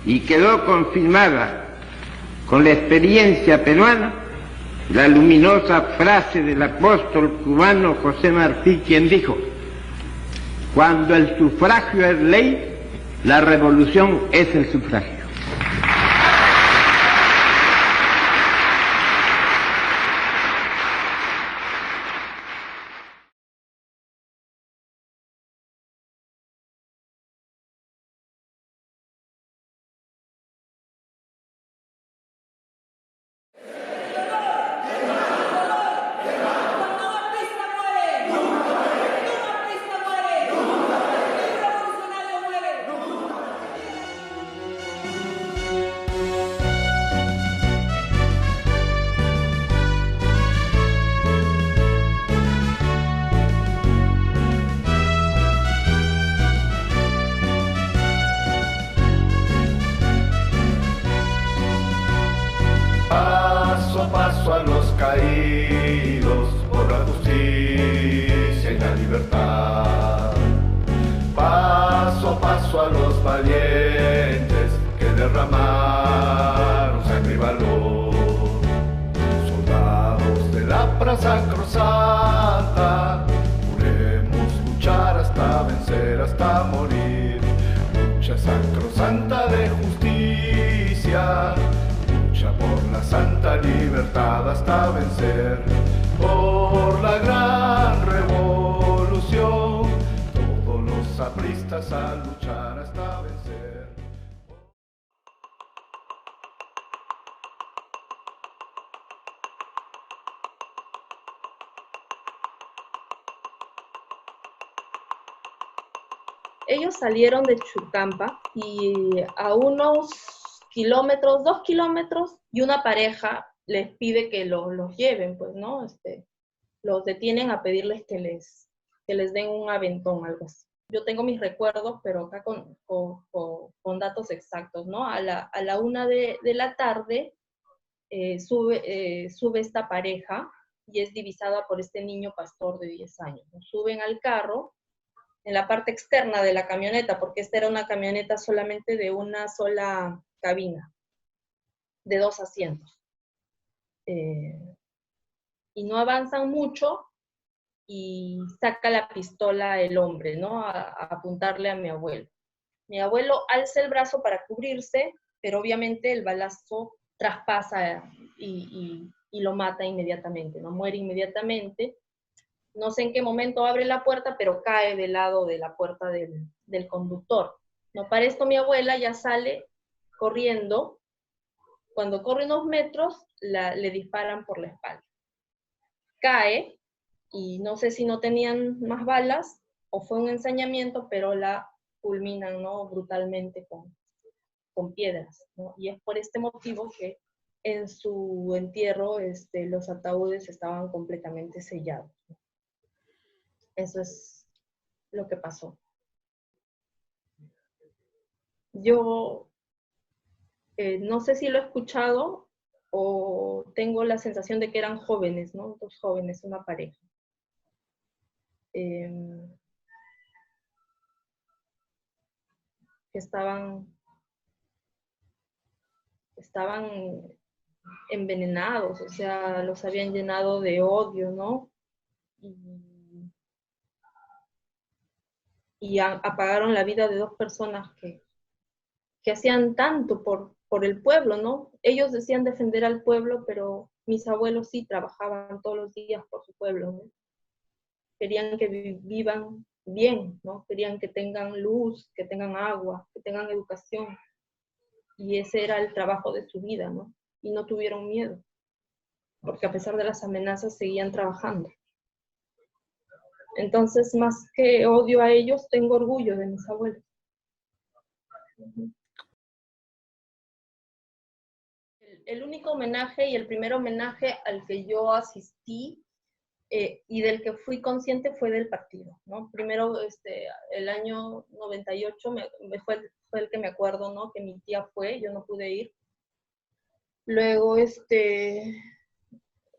y quedó confirmada con la experiencia peruana la luminosa frase del apóstol cubano José Martí, quien dijo: cuando el sufragio es ley, la revolución es el sufragio. Paso a los caídos por la justicia y la libertad. Paso a los valientes que derramaron sangre y valor. Soldados de la plaza sacrosanta, juremos luchar hasta vencer, hasta morir. Lucha sacrosanta de justicia, por la santa libertad hasta vencer, por la gran revolución, todos los apristas a luchar hasta vencer. Ellos salieron de Chutampa y a unos kilómetros, 2 kilómetros, y una pareja les pide que los lleven, pues, ¿no? Los detienen a pedirles que les den un aventón, algo así. Yo tengo mis recuerdos, pero acá con datos exactos, ¿no? A la 1 de la tarde sube esta pareja y es divisada por este niño pastor de 10 años. Suben al carro en la parte externa de la camioneta, porque esta era una camioneta solamente de una sola cabina, de 2 asientos. Y no avanzan mucho y saca la pistola el hombre, ¿no? A apuntarle a mi abuelo. Mi abuelo alza el brazo para cubrirse, pero obviamente el balazo traspasa y lo mata inmediatamente, ¿no? Muere inmediatamente. No sé en qué momento abre la puerta, pero cae del lado de la puerta del conductor. No, para esto mi abuela ya sale corriendo. Cuando corre unos metros, le disparan por la espalda. Cae, y no sé si no tenían más balas o fue un ensañamiento, pero la fulminan, ¿no? Brutalmente con piedras, ¿no? Y es por este motivo que en su entierro los ataúdes estaban completamente sellados. Eso es lo que pasó. Yo no sé si lo he escuchado o tengo la sensación de que eran jóvenes, ¿no? 2 jóvenes, una pareja. Que estaban envenenados, o sea, los habían llenado de odio, ¿no? Y apagaron la vida de 2 personas que hacían tanto por el pueblo, ¿no? Ellos decían defender al pueblo, pero mis abuelos sí trabajaban todos los días por su pueblo, ¿no? Querían que vivan bien, ¿no? Querían que tengan luz, que tengan agua, que tengan educación. Y ese era el trabajo de su vida, ¿no? Y no tuvieron miedo, porque a pesar de las amenazas seguían trabajando. Entonces, más que odio a ellos, tengo orgullo de mis abuelos. El único homenaje y el primer homenaje al que yo asistí y del que fui consciente fue del partido, ¿no? Primero, el año 98 fue el que me acuerdo, ¿no? Que mi tía fue, yo no pude ir. Luego,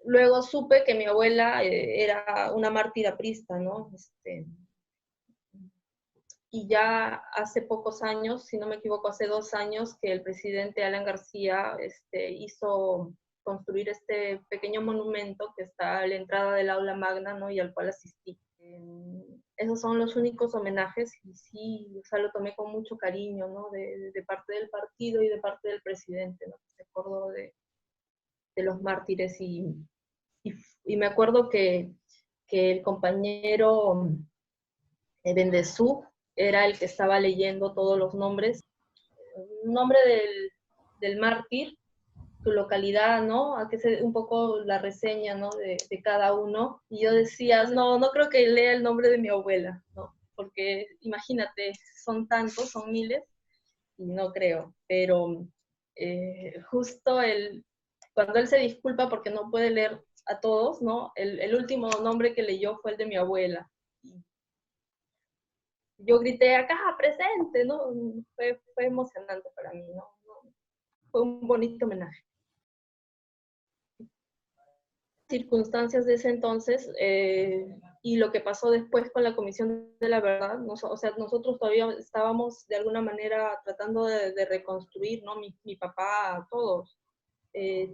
luego supe que mi abuela era una mártir aprista, ¿no? y ya hace pocos años, si no me equivoco, hace 2 años, que el presidente Alan García hizo construir este pequeño monumento que está a la entrada del aula magna, ¿no? Y al cual asistí. Esos son los únicos homenajes, y sí, o sea, lo tomé con mucho cariño, ¿no? De parte del partido y de parte del presidente, ¿no? Se acordó de los mártires, y me acuerdo que el compañero Bendezú era el que estaba leyendo todos los nombres, un nombre del mártir, su localidad, ¿no? A que se un poco la reseña, ¿no? De cada uno. Y yo decía, no creo que lea el nombre de mi abuela, ¿no? Porque imagínate, son tantos, son miles, y no creo. Pero justo cuando él se disculpa porque no puede leer a todos, ¿no? El último nombre que leyó fue el de mi abuela. Yo grité, acá, presente, ¿no? Fue emocionante para mí, ¿no? Fue un bonito homenaje. Circunstancias de ese entonces y lo que pasó después con la Comisión de la Verdad, o sea, nosotros todavía estábamos de alguna manera tratando de reconstruir, ¿no? Mi papá, todos.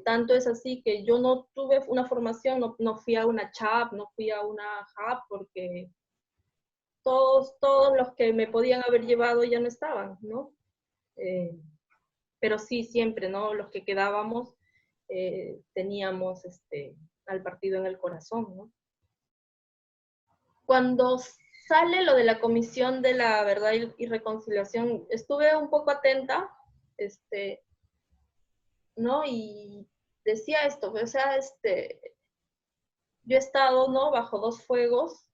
Tanto es así que yo no tuve una formación, no fui a una CHAP, no fui a una JAP, porque todos los que me podían haber llevado ya no estaban, ¿no? Pero sí, siempre, ¿no? Los que quedábamos teníamos al partido en el corazón, ¿no? Cuando sale lo de la Comisión de la Verdad y Reconciliación, estuve un poco atenta, ¿no? Y decía esto, o sea, yo he estado, ¿no? Bajo 2 fuegos,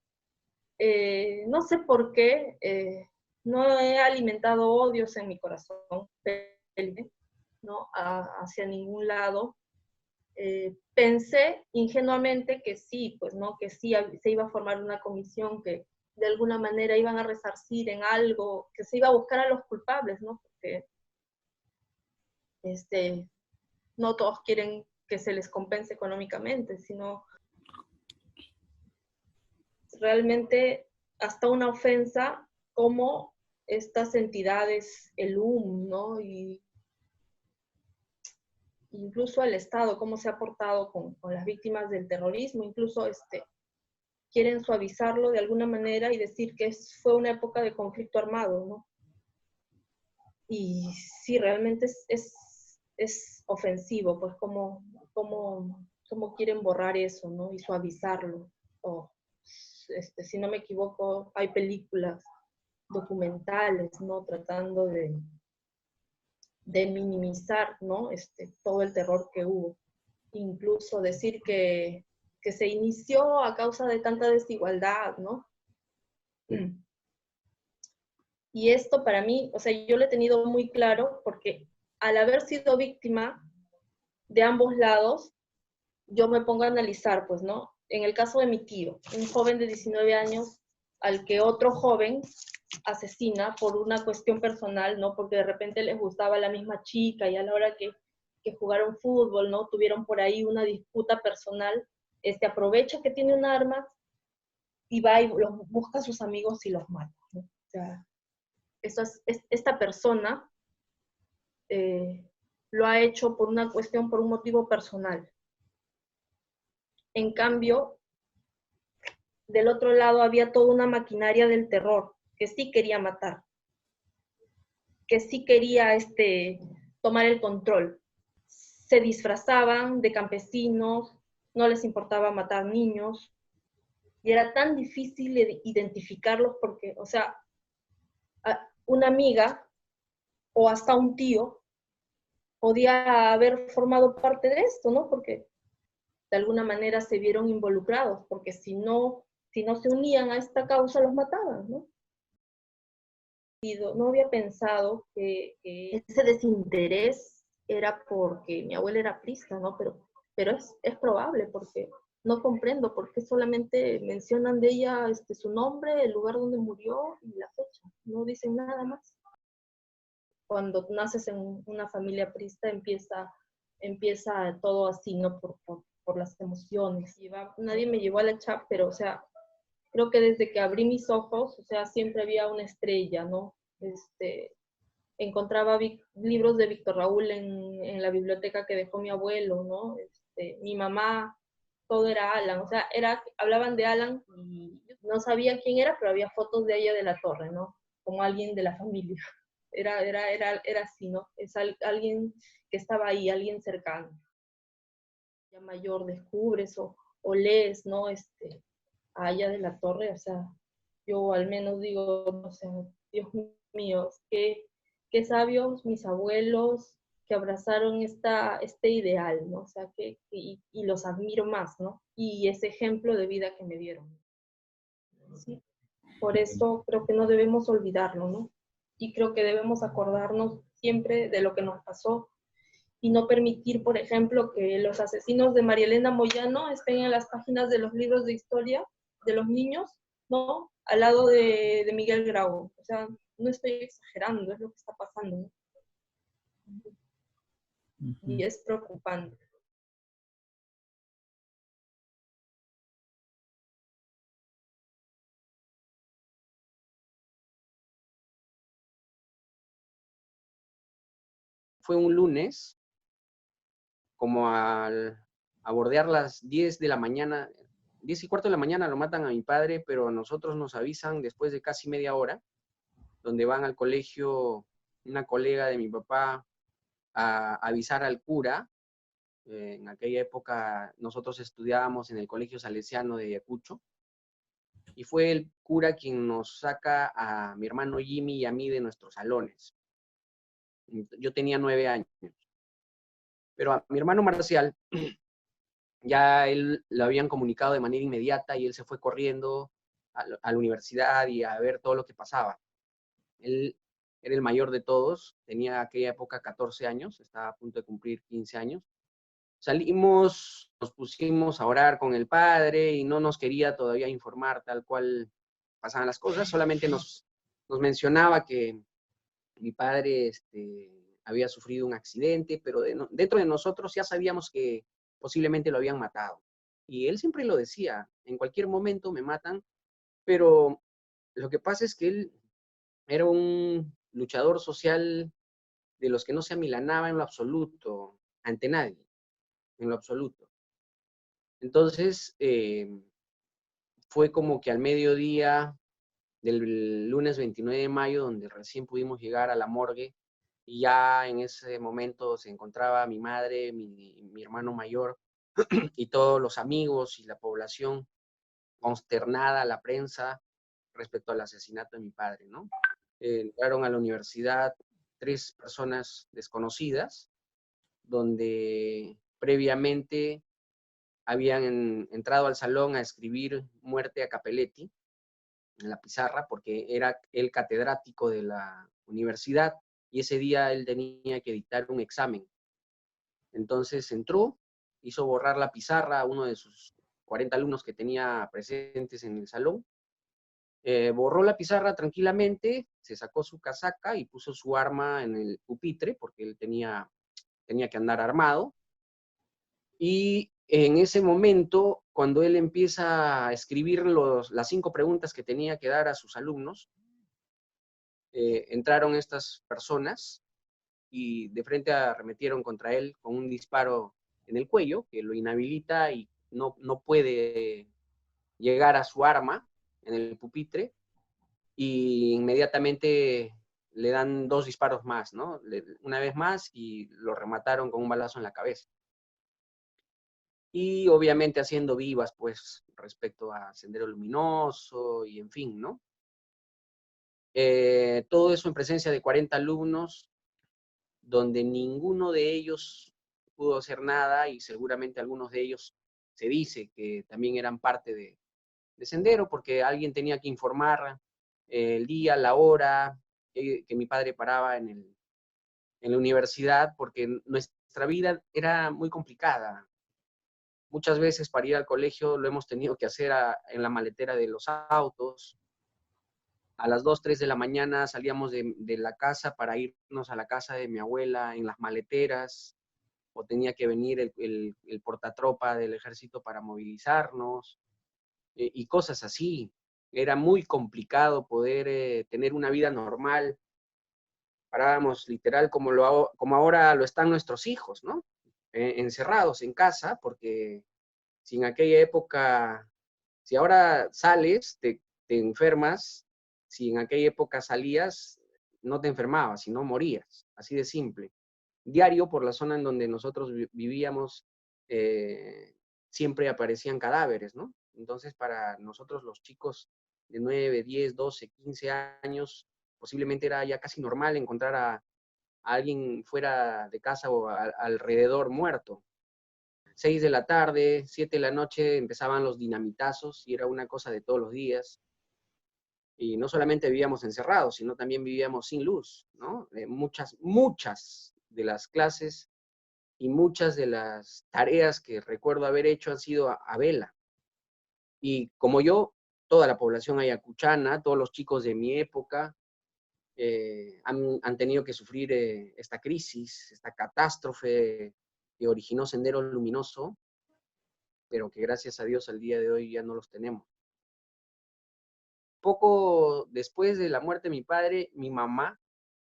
no sé por qué, no he alimentado odios en mi corazón, ¿no? Hacia ningún lado. Pensé ingenuamente que sí, pues, ¿no? Que sí se iba a formar una comisión que de alguna manera iban a resarcir en algo, que se iba a buscar a los culpables, ¿no? Porque no todos quieren que se les compense económicamente, sino realmente hasta una ofensa como estas entidades, el ¿no? Y incluso el Estado, cómo se ha portado con las víctimas del terrorismo, incluso quieren suavizarlo de alguna manera y decir que fue una época de conflicto armado, ¿no? Y sí, realmente es ofensivo, pues cómo quieren borrar eso, ¿no? Y suavizarlo. Si no me equivoco, hay películas documentales, ¿no? Tratando de minimizar, ¿no? Todo el terror que hubo. Incluso decir que se inició a causa de tanta desigualdad, ¿no? Y esto para mí, o sea, yo lo he tenido muy claro porque al haber sido víctima de ambos lados, yo me pongo a analizar, pues, ¿no? En el caso de mi tío, un joven de 19 años al que otro joven asesina por una cuestión personal, ¿no? Porque de repente les gustaba la misma chica y a la hora que jugaron fútbol, ¿no? Tuvieron por ahí una disputa personal, aprovecha que tiene un arma y va y busca a sus amigos y los mata, ¿no? O sea, esta persona lo ha hecho por una cuestión, por un motivo personal. En cambio, del otro lado había toda una maquinaria del terror que sí quería matar, que sí quería tomar el control. Se disfrazaban de campesinos, no les importaba matar niños, y era tan difícil identificarlos porque, o sea, una amiga o hasta un tío podía haber formado parte de esto, ¿no? Porque de alguna manera se vieron involucrados, porque si no se unían a esta causa, los mataban, ¿no? No había pensado que ese desinterés era porque mi abuela era aprista, ¿no? Pero es probable, porque no comprendo por qué solamente mencionan de ella su nombre, el lugar donde murió y la fecha. No dicen nada más. Cuando naces en una familia aprista empieza todo así, ¿no? Por las emociones. Nadie me llevó a la CHAP, pero, o sea, creo que desde que abrí mis ojos, o sea, siempre había una estrella, ¿no? Encontraba libros de Víctor Raúl en la biblioteca que dejó mi abuelo, ¿no? Mi mamá, todo era Alan, o sea, hablaban de Alan y no sabía quién era, pero había fotos de ella de la Torre, ¿no? Como alguien de la familia. Era así, ¿no? Alguien que estaba ahí, alguien cercano. Ya mayor descubres o lees, ¿no? A ella de la Torre, o sea, yo al menos digo, o sea, Dios mío, qué sabios mis abuelos que abrazaron este ideal, ¿no? O sea, y los admiro más, ¿no? Y ese ejemplo de vida que me dieron. ¿Sí? Por eso creo que no debemos olvidarlo, ¿no? Y creo que debemos acordarnos siempre de lo que nos pasó y no permitir, por ejemplo, que los asesinos de María Elena Moyano estén en las páginas de los libros de historia de los niños, ¿no? Al lado de Miguel Grau. O sea, no estoy exagerando, es lo que está pasando, ¿no? Y es preocupante. Fue un lunes, como a bordear las 10 de la mañana, 10 y cuarto de la mañana lo matan a mi padre, pero a nosotros nos avisan después de casi media hora, donde van al colegio una colega de mi papá a avisar al cura. En aquella época nosotros estudiábamos en el Colegio Salesiano de Ayacucho, y fue el cura quien nos saca a mi hermano Jimmy y a mí de nuestros salones. Yo tenía 9 años. Pero a mi hermano Marcial, ya él lo habían comunicado de manera inmediata y él se fue corriendo a la universidad y a ver todo lo que pasaba. Él era el mayor de todos, tenía aquella época 14 años, estaba a punto de cumplir 15 años. Salimos, nos pusimos a orar con el padre y no nos quería todavía informar tal cual pasaban las cosas, solamente nos mencionaba que mi padre había sufrido un accidente, pero dentro de nosotros ya sabíamos que posiblemente lo habían matado. Y él siempre lo decía, en cualquier momento me matan, pero lo que pasa es que él era un luchador social de los que no se amilanaba en lo absoluto, ante nadie, en lo absoluto. Entonces, fue como que al mediodía del lunes 29 de mayo, donde recién pudimos llegar a la morgue, y ya en ese momento se encontraba mi madre, mi hermano mayor, y todos los amigos y la población consternada, la prensa, respecto al asesinato de mi padre, ¿no? Entraron a la universidad 3 personas desconocidas, donde previamente habían entrado al salón a escribir muerte a Capelletti en la pizarra, porque era el catedrático de la universidad, y ese día él tenía que dictar un examen. Entonces entró, hizo borrar la pizarra a uno de sus 40 alumnos que tenía presentes en el salón, borró la pizarra tranquilamente, se sacó su casaca y puso su arma en el pupitre, porque él tenía que andar armado, y en ese momento, cuando él empieza a escribir las 5 preguntas que tenía que dar a sus alumnos, entraron estas personas y de frente arremetieron contra él con un disparo en el cuello, que lo inhabilita y no puede llegar a su arma en el pupitre, y inmediatamente le dan 2 disparos más, ¿no? Una vez más, y lo remataron con un balazo en la cabeza. Y obviamente haciendo vivas, pues, respecto a Sendero Luminoso y en fin, ¿no? Todo eso en presencia de 40 alumnos, donde ninguno de ellos pudo hacer nada, y seguramente algunos de ellos se dice que también eran parte de Sendero, porque alguien tenía que informar el día, la hora, que mi padre paraba en la universidad, porque nuestra vida era muy complicada. Muchas veces para ir al colegio lo hemos tenido que hacer en la maletera de los autos. A las 2, 3 de la mañana salíamos de la casa para irnos a la casa de mi abuela en las maleteras, o tenía que venir el portatropa del ejército para movilizarnos, y cosas así. Era muy complicado poder tener una vida normal. Parábamos literal como ahora lo están nuestros hijos, ¿no? Encerrados en casa, porque si en aquella época, si ahora sales, te enfermas, si en aquella época salías, no te enfermabas, sino morías, así de simple. Diario por la zona en donde nosotros vivíamos, siempre aparecían cadáveres, ¿no? Entonces, para nosotros los chicos de 9, 10, 12, 15 años, posiblemente era ya casi normal encontrar a alguien fuera de casa o alrededor muerto. 6 de la tarde, 7 de la noche empezaban los dinamitazos y era una cosa de todos los días. Y no solamente vivíamos encerrados, sino también vivíamos sin luz, ¿no? Muchas de las clases y muchas de las tareas que recuerdo haber hecho han sido a vela. Y como yo, toda la población ayacuchana, todos los chicos de mi época, han tenido que sufrir esta crisis, esta catástrofe que originó Sendero Luminoso, pero que gracias a Dios al día de hoy ya no los tenemos. Poco después de la muerte de mi padre, mi mamá,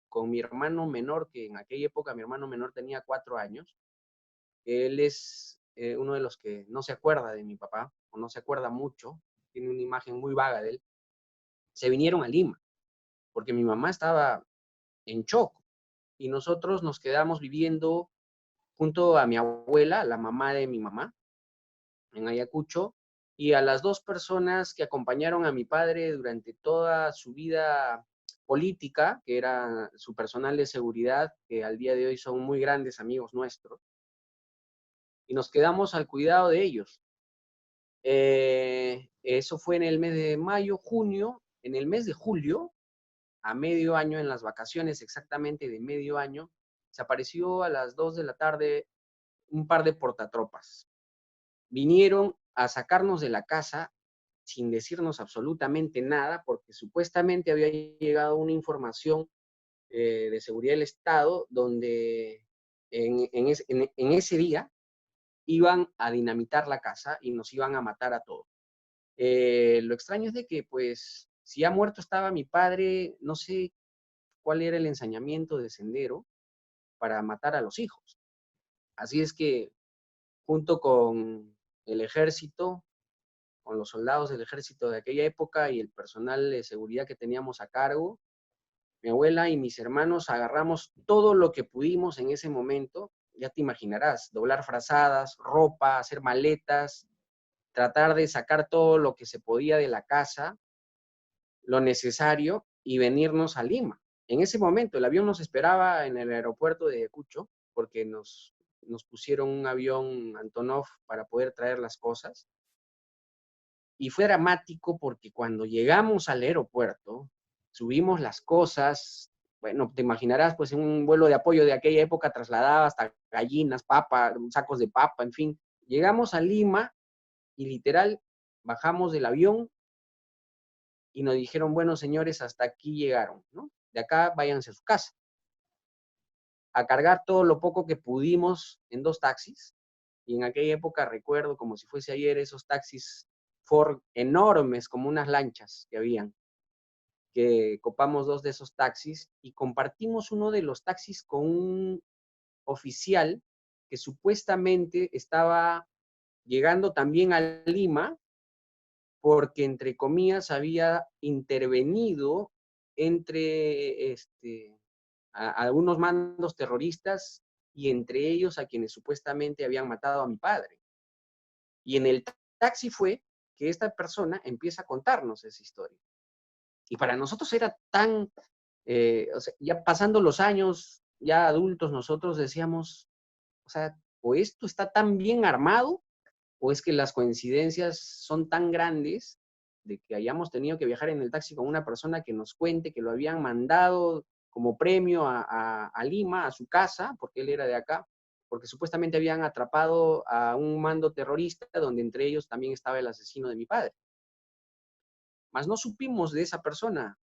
con mi hermano menor, que en aquella época mi hermano menor tenía 4 años, él es uno de los que no se acuerda de mi papá, o no se acuerda mucho, tiene una imagen muy vaga de él, se vinieron a Lima, porque mi mamá estaba en shock, y nosotros nos quedamos viviendo junto a mi abuela, la mamá de mi mamá, en Ayacucho, y a las 2 personas que acompañaron a mi padre durante toda su vida política, que era su personal de seguridad, que al día de hoy son muy grandes amigos nuestros, y nos quedamos al cuidado de ellos. Eso fue en el mes de mayo, junio. En el mes de julio, a medio año, en las vacaciones exactamente de medio año, se apareció a las 2 de la tarde un par de portatropas. Vinieron a sacarnos de la casa sin decirnos absolutamente nada, porque supuestamente había llegado una información de seguridad del Estado donde en ese día iban a dinamitar la casa y nos iban a matar a todos. Lo extraño es de que, pues, si ya muerto estaba mi padre, no sé cuál era el ensañamiento de Sendero para matar a los hijos. Así es que, junto con el ejército, con los soldados del ejército de aquella época y el personal de seguridad que teníamos a cargo, mi abuela y mis hermanos agarramos todo lo que pudimos en ese momento, ya te imaginarás, doblar frazadas, ropa, hacer maletas, tratar de sacar todo lo que se podía de la casa, lo necesario, y venirnos a Lima. En ese momento el avión nos esperaba en el aeropuerto de Ayacucho, porque nos pusieron un avión Antonov para poder traer las cosas. Y fue dramático porque cuando llegamos al aeropuerto, subimos las cosas, bueno, te imaginarás, pues en un vuelo de apoyo de aquella época trasladaba hasta gallinas, papa, sacos de papa, en fin. Llegamos a Lima y literal bajamos del avión y nos dijeron, bueno, señores, hasta aquí llegaron, ¿no? De acá váyanse a su casa. A cargar todo lo poco que pudimos en 2 taxis. Y en aquella época recuerdo como si fuese ayer esos taxis Ford enormes, como unas lanchas que habían, que copamos 2 de esos taxis y compartimos uno de los taxis con un oficial que supuestamente estaba llegando también a Lima porque, entre comillas, había intervenido entre algunos mandos terroristas y entre ellos a quienes supuestamente habían matado a mi padre. Y en el taxi fue que esta persona empieza a contarnos esa historia. Y para nosotros era tan, o sea, ya pasando los años, ya adultos, nosotros decíamos, o sea, o esto está tan bien armado, o es que las coincidencias son tan grandes de que hayamos tenido que viajar en el taxi con una persona que nos cuente que lo habían mandado como premio a Lima, a su casa, porque él era de acá, porque supuestamente habían atrapado a un mando terrorista, donde entre ellos también estaba el asesino de mi padre. Mas no supimos de esa persona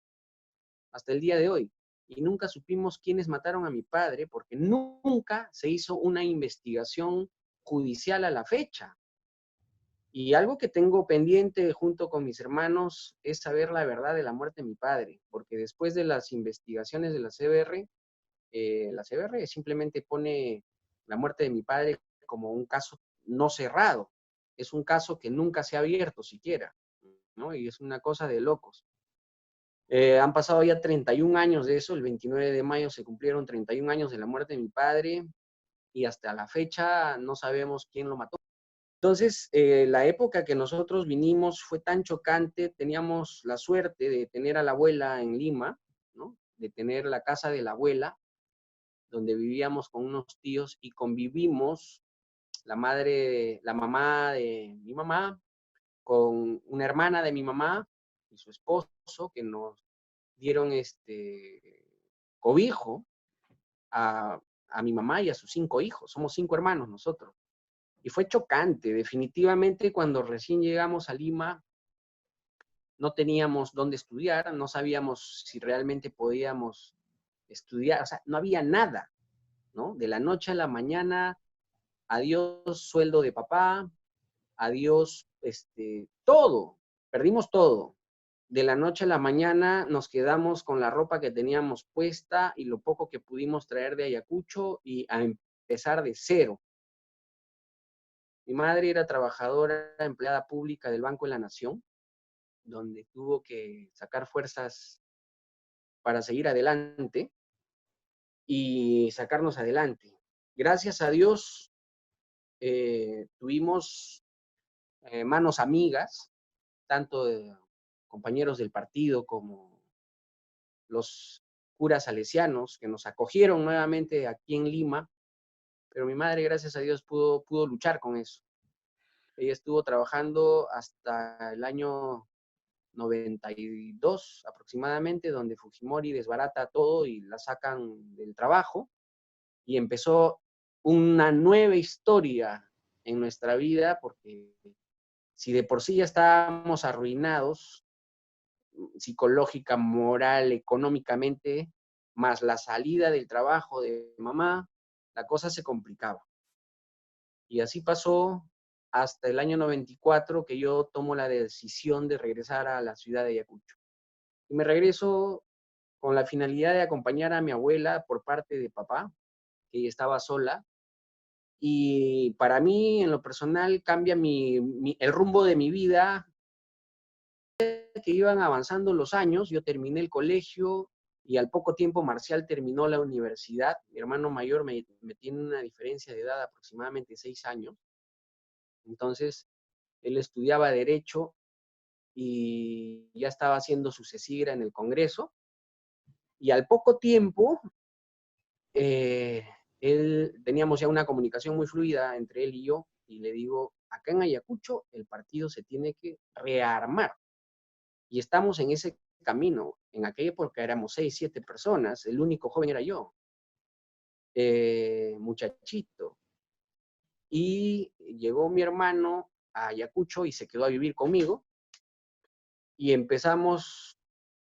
hasta el día de hoy, y nunca supimos quiénes mataron a mi padre, porque nunca se hizo una investigación judicial a la fecha. Y algo que tengo pendiente junto con mis hermanos es saber la verdad de la muerte de mi padre, porque después de las investigaciones de la CBR simplemente pone la muerte de mi padre como un caso no cerrado. Es un caso que nunca se ha abierto siquiera, ¿no? Y es una cosa de locos. Han pasado ya 31 años de eso, el 29 de mayo se cumplieron 31 años de la muerte de mi padre y hasta la fecha no sabemos quién lo mató. Entonces, la época que nosotros vinimos fue tan chocante, teníamos la suerte de tener a la abuela en Lima, ¿no? De tener la casa de la abuela, donde vivíamos con unos tíos y convivimos la mamá de mi mamá, con una hermana de mi mamá y su esposo, que nos dieron cobijo a mi mamá y a sus 5 hijos. Somos 5 hermanos nosotros. Y fue chocante, definitivamente, cuando recién llegamos a Lima, no teníamos dónde estudiar, no sabíamos si realmente podíamos estudiar, o sea, no había nada, ¿no? De la noche a la mañana, adiós sueldo de papá, adiós, todo, perdimos todo. De la noche a la mañana nos quedamos con la ropa que teníamos puesta y lo poco que pudimos traer de Ayacucho y a empezar de cero. Mi madre era trabajadora, empleada pública del Banco de la Nación, donde tuvo que sacar fuerzas para seguir adelante y sacarnos adelante. Gracias a Dios tuvimos manos amigas, tanto de compañeros del partido como los curas salesianos que nos acogieron nuevamente aquí en Lima, pero mi madre, gracias a Dios, pudo luchar con eso. Ella estuvo trabajando hasta el año 92 aproximadamente, donde Fujimori desbarata todo y la sacan del trabajo, y empezó una nueva historia en nuestra vida, porque si de por sí ya estábamos arruinados, psicológica, moral, económicamente, más la salida del trabajo de mamá, la cosa se complicaba. Y así pasó hasta el año 94, que yo tomo la decisión de regresar a la ciudad de Ayacucho. Y me regreso con la finalidad de acompañar a mi abuela por parte de papá, que ella estaba sola. Y para mí, en lo personal, cambia el rumbo de mi vida, que iban avanzando los años. Yo terminé el colegio y al poco tiempo Marcial terminó la universidad. Mi hermano mayor me tiene una diferencia de edad aproximadamente 6 años. Entonces, él estudiaba Derecho y ya estaba haciendo su cesigra en el Congreso. Y al poco tiempo, teníamos ya una comunicación muy fluida entre él y yo, y le digo, acá en Ayacucho el partido se tiene que rearmar. Y estamos en ese camino. En aquella época éramos 6, 7 personas, el único joven era yo, muchachito. Y llegó mi hermano a Ayacucho y se quedó a vivir conmigo, y empezamos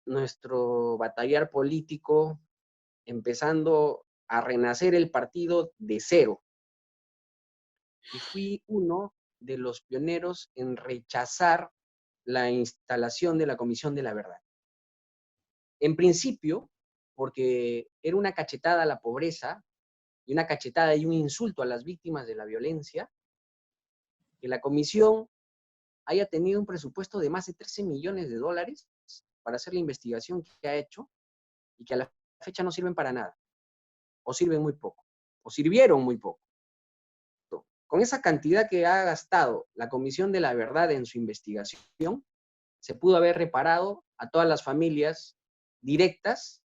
nuestro batallar político, empezando a renacer el partido de cero. Y fui uno de los pioneros en rechazar la instalación de la Comisión de la Verdad. En principio, porque era una cachetada a la pobreza, y una cachetada y un insulto a las víctimas de la violencia, que la comisión haya tenido un presupuesto de más de 13 millones de dólares para hacer la investigación que ha hecho, y que a la fecha no sirven para nada, o sirven muy poco, o sirvieron muy poco. Con esa cantidad que ha gastado la Comisión de la Verdad en su investigación, se pudo haber reparado a todas las familias directas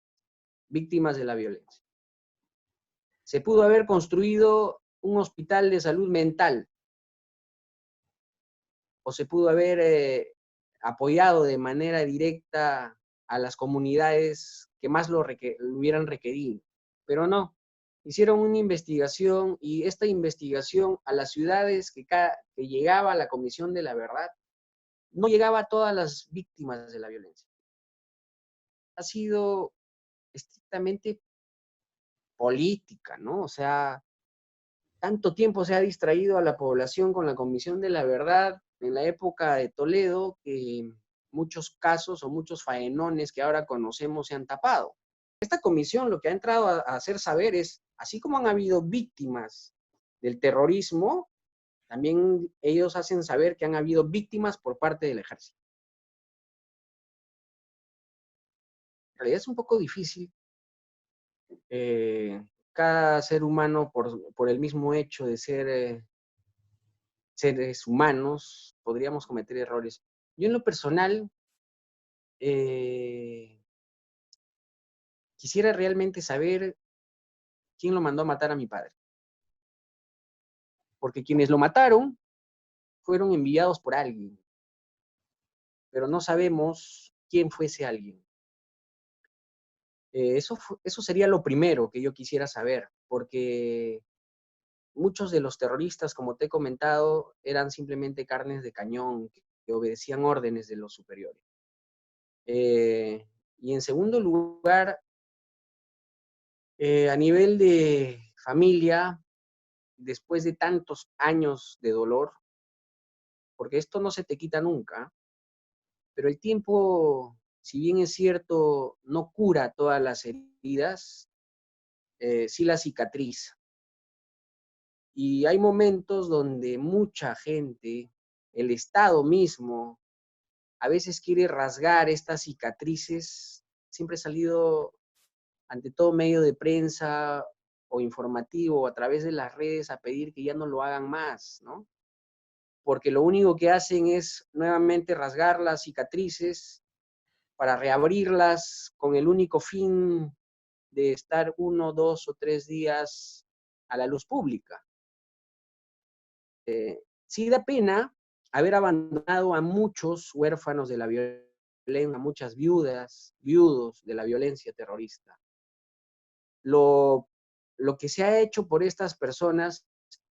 víctimas de la violencia. Se pudo haber construido un hospital de salud mental, o se pudo haber apoyado de manera directa a las comunidades que más lo hubieran requerido, pero no. Hicieron una investigación, y esta investigación a las ciudades que llegaba a la Comisión de la Verdad, no llegaba a todas las víctimas de la violencia. Ha sido estrictamente política, ¿no? O sea, tanto tiempo se ha distraído a la población con la Comisión de la Verdad, en la época de Toledo, que muchos casos o muchos faenones que ahora conocemos se han tapado. Esta comisión lo que ha entrado a hacer saber es, así como han habido víctimas del terrorismo, también ellos hacen saber que han habido víctimas por parte del ejército. En realidad es un poco difícil. Cada ser humano, por el mismo hecho de ser seres humanos, podríamos cometer errores. Yo en lo personal quisiera realmente saber quién lo mandó a matar a mi padre. Porque quienes lo mataron fueron enviados por alguien, pero no sabemos quién fue ese alguien. Eso sería lo primero que yo quisiera saber, porque muchos de los terroristas, como te he comentado, eran simplemente carnes de cañón que obedecían órdenes de los superiores. Y en segundo lugar, a nivel de familia, después de tantos años de dolor, porque esto no se te quita nunca, pero el tiempo, si bien es cierto, no cura todas las heridas, sí las cicatriza. Y hay momentos donde mucha gente, el Estado mismo, a veces quiere rasgar estas cicatrices. Siempre he salido ante todo medio de prensa o informativo, a través de las redes, a pedir que ya no lo hagan más, ¿no? Porque lo único que hacen es nuevamente rasgar las cicatrices para reabrirlas con el único fin de estar 1, 2 o 3 días a la luz pública. Sí da pena haber abandonado a muchos huérfanos de la violencia, a muchas viudas, viudos de la violencia terrorista. Lo que se ha hecho por estas personas,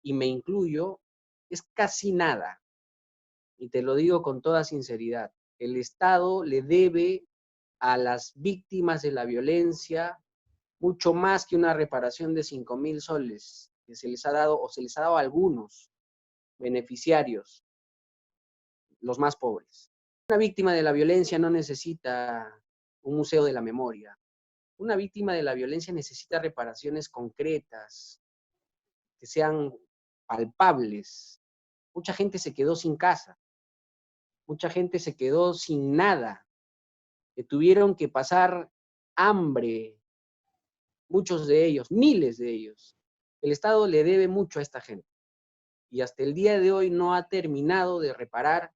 y me incluyo, es casi nada. Y te lo digo con toda sinceridad. El Estado le debe a las víctimas de la violencia mucho más que una reparación de 5,000 soles que se les ha dado, o se les ha dado a algunos beneficiarios, los más pobres. Una víctima de la violencia no necesita un museo de la memoria. Una víctima de la violencia necesita reparaciones concretas, que sean palpables. Mucha gente se quedó sin casa, mucha gente se quedó sin nada, que tuvieron que pasar hambre, muchos de ellos, miles de ellos. El Estado le debe mucho a esta gente y hasta el día de hoy no ha terminado de reparar.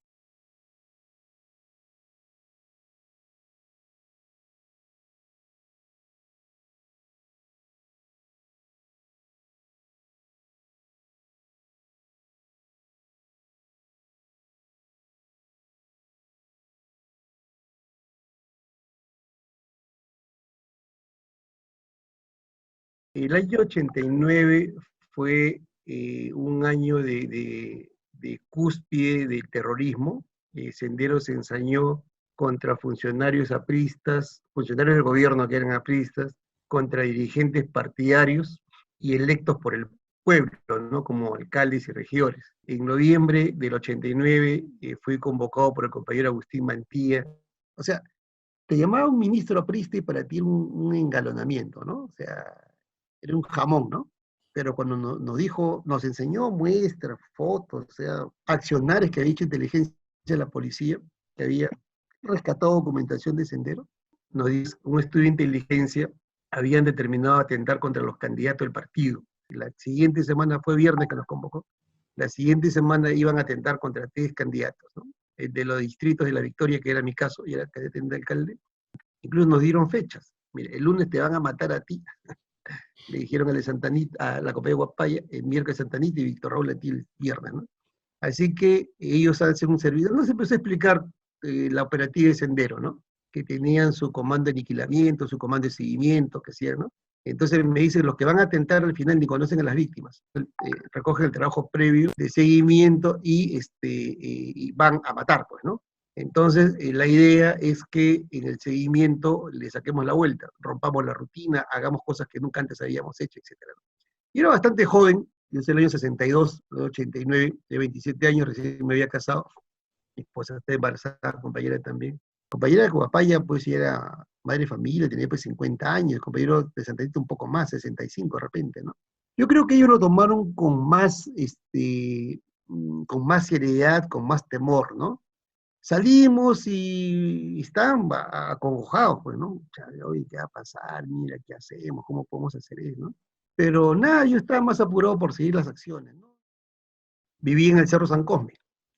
El año 89 fue un año de cúspide del terrorismo. Sendero se ensañó contra funcionarios apristas, funcionarios del gobierno que eran apristas, contra dirigentes partidarios y electos por el pueblo, ¿no? Como alcaldes y regidores. En noviembre del 89 fui convocado por el compañero Agustín Mantilla. O sea, te llamaba un ministro aprista y para ti un engalonamiento, ¿no? O sea, era un jamón, ¿no? Pero cuando nos dijo, nos enseñó muestras, fotos, o sea, accionarios que había hecho inteligencia de la policía, que había rescatado documentación de Sendero, nos dice, un estudio de inteligencia habían determinado atentar contra los candidatos del partido. La siguiente semana, fue viernes que nos convocó, la siguiente semana iban a atentar contra 3 candidatos, ¿no? De los distritos de La Victoria, que era mi caso, y era candidato de alcalde. Incluso nos dieron fechas. Mire, el lunes te van a matar a ti. Le dijeron a la Santanita, a la compañía de Guapaya, el miércoles Santanita y Víctor Raúl a ti el viernes, ¿no? Así que ellos hacen un servidor. No se empezó a explicar la operativa de Sendero, ¿no? Que tenían su comando de aniquilamiento, su comando de seguimiento, que hacían, ¿no? Entonces me dicen, los que van a atentar al final ni conocen a las víctimas. Recogen el trabajo previo de seguimiento y van a matar, pues, ¿no? Entonces, la idea es que en el seguimiento le saquemos la vuelta, rompamos la rutina, hagamos cosas que nunca antes habíamos hecho, etc. Yo era bastante joven, Yo soy el año 62, 89, de 27 años, recién me había casado. Mi esposa está embarazada, compañera también. Compañera de Huapaya, pues ya era madre de familia, tenía pues 50 años, el compañero de Santa Rita un poco más, 65 de repente, ¿no? Yo creo que ellos lo tomaron con más seriedad, con más temor, ¿no? Salimos y estaban acongojados, pues, ¿no? O sea, oye, ¿qué va a pasar? Mira, ¿qué hacemos? ¿Cómo podemos hacer eso, no? Pero nada, yo estaba más apurado por seguir las acciones, ¿no? Viví en el Cerro San Cosme,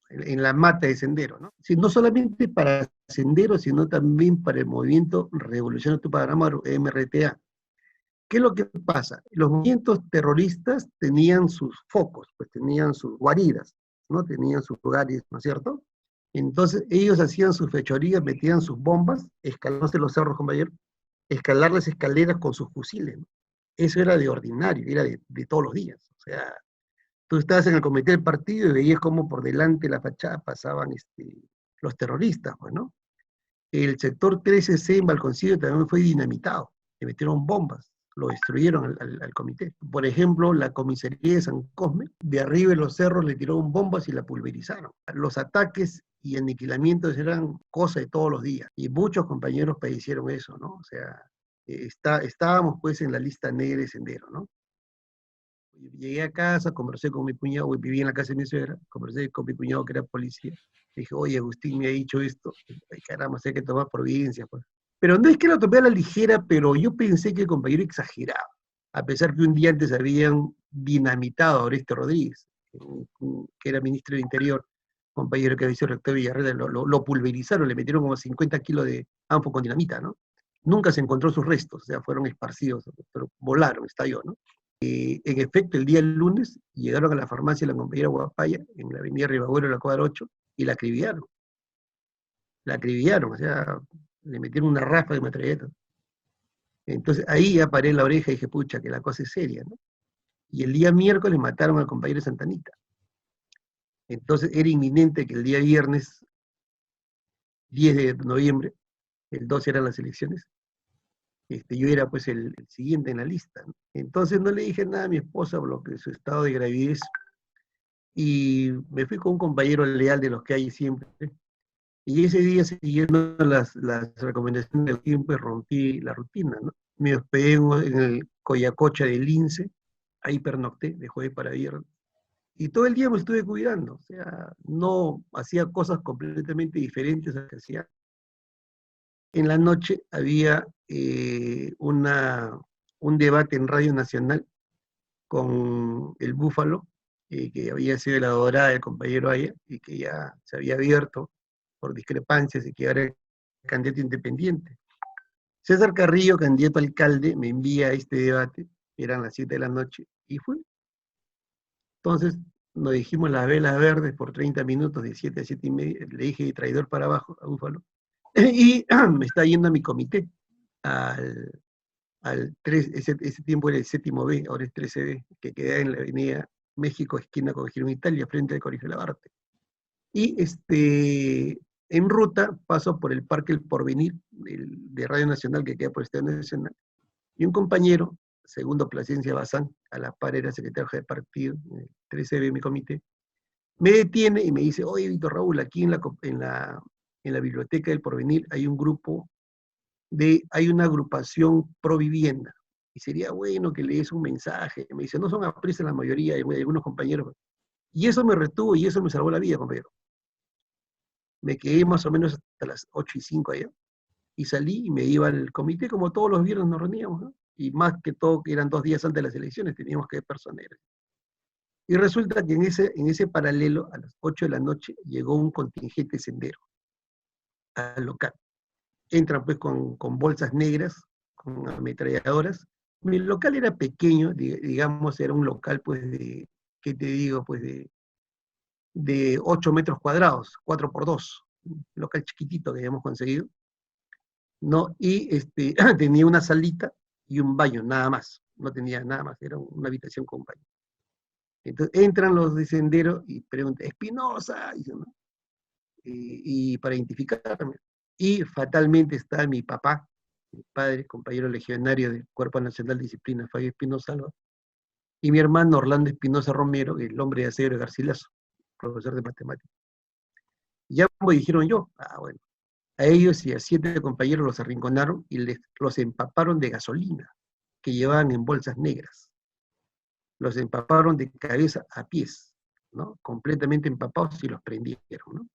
en la mata de Sendero, ¿no? Sí, no solamente para Sendero, sino también para el movimiento Revolución Tupamaros, MRTA. ¿Qué es lo que pasa? Los movimientos terroristas tenían sus focos, pues tenían sus guaridas, ¿no? Tenían sus lugares, ¿no es cierto? Entonces ellos hacían sus fechorías, metían sus bombas, escalándose los cerros, compañero, escalar las escaleras con sus fusiles, ¿no? Eso era de ordinario, era de todos los días. O sea, tú estabas en el comité del partido y veías cómo por delante de la fachada pasaban los terroristas, pues, ¿no? El sector 13C en Balconcillo también fue dinamitado, le metieron bombas, lo destruyeron al comité. Por ejemplo, la comisaría de San Cosme, de arriba de los cerros le tiraron bombas y la pulverizaron. Los ataques y aniquilamientos eran cosa de todos los días, y muchos compañeros padecieron eso, ¿no? O sea, estábamos pues en la lista negra de Sendero, ¿no? Llegué a casa, conversé con mi cuñado, vivía en la casa de mi suegra, conversé con mi cuñado que era policía. Dije, oye, Agustín me ha dicho esto. Ay, caramba, sé que tomar providencia, pues. Pero no es que lo tomé a la ligera, pero yo pensé que el compañero exageraba. A pesar que un día antes habían dinamitado a Oreste Rodríguez, que era ministro del Interior, compañero que había sido rector de Villarreal, lo pulverizaron, le metieron como 50 kilos de ánfo con dinamita, ¿no? Nunca se encontró sus restos, o sea, fueron esparcidos, pero volaron, estalló, ¿no? En efecto, el día lunes llegaron a la farmacia de la compañera Huapaya, en la avenida Ribagüero, la cuadra 8, y la acribillaron. La acribillaron, o sea, le metieron una ráfaga de metralleta. Entonces ahí ya paré en la oreja y dije, pucha, que la cosa es seria, ¿no? Y el día miércoles mataron al compañero Santanita. Entonces era inminente que el día viernes, 10 de noviembre, el 12 eran las elecciones, yo era pues el siguiente en la lista, ¿no? Entonces no le dije nada a mi esposa por lo que su estado de gravidez, y me fui con un compañero leal de los que hay siempre, y ese día, siguiendo las recomendaciones del tiempo, rompí la rutina, ¿no? Me hospedé en el Coyacocha del Lince, ahí pernocté, de jueves para viernes, y todo el día me estuve cuidando, o sea, no hacía cosas completamente diferentes a las que hacía. En la noche había un debate en Radio Nacional con el Búfalo, que había sido la adorada del compañero Aya, y que ya se había abierto por discrepancias y que ahora era candidato independiente. César Carrillo, candidato a alcalde, me envía a este debate, eran las 7 de la noche, y fui. Entonces nos dijimos las velas verdes por 30 minutos, de 7 a 7 y media, le dije traidor para abajo a Búfalo, y me está yendo a mi comité, ese tiempo era el 7º B, ahora es 13B, que queda en la avenida México, esquina con Girón Italia, frente al Colegio Labarte. Y en ruta paso por el Parque El Porvenir, de Radio Nacional, que queda por el Estadio Nacional, y un compañero, segundo Plasencia Bazán, a la par era secretario de partido, 13B, mi comité, me detiene y me dice, oye, Víctor Raúl, aquí en la biblioteca del Porvenir hay un grupo, hay una agrupación pro vivienda, y sería bueno que le des un mensaje. Me dice, no son apresas la mayoría, hay algunos compañeros. Y eso me retuvo y eso me salvó la vida, compañero. Me quedé más o menos hasta las 8:05 allá, y salí y me iba al comité, como todos los viernes nos reuníamos, ¿no? Y más que todo, que eran 2 días antes de las elecciones, teníamos que ver personeros. Y resulta que en ese paralelo, a las 8 de la noche, llegó un contingente Sendero al local. Entran pues con bolsas negras, con ametralladoras. Mi local era pequeño, digamos, era un local pues ¿qué te digo? Pues de 8 metros cuadrados, 4x2, un local chiquitito que habíamos conseguido, ¿no? Y tenía una salita y un baño, nada más, no tenía nada más, era una habitación con baño. Entonces entran los de Sendero y preguntan, Espinosa, y para identificarme. Y fatalmente está mi papá, mi padre, compañero legionario del Cuerpo Nacional de Disciplina, Fabio Espinosa Alba, y mi hermano Orlando Espinosa Romero, el hombre de acero de Garcilaso, profesor de matemáticas. Y ambos dijeron yo, bueno, a ellos y a 7 compañeros los arrinconaron y los empaparon de gasolina que llevaban en bolsas negras. Los empaparon de cabeza a pies, ¿no? Completamente empapados y los prendieron, ¿no?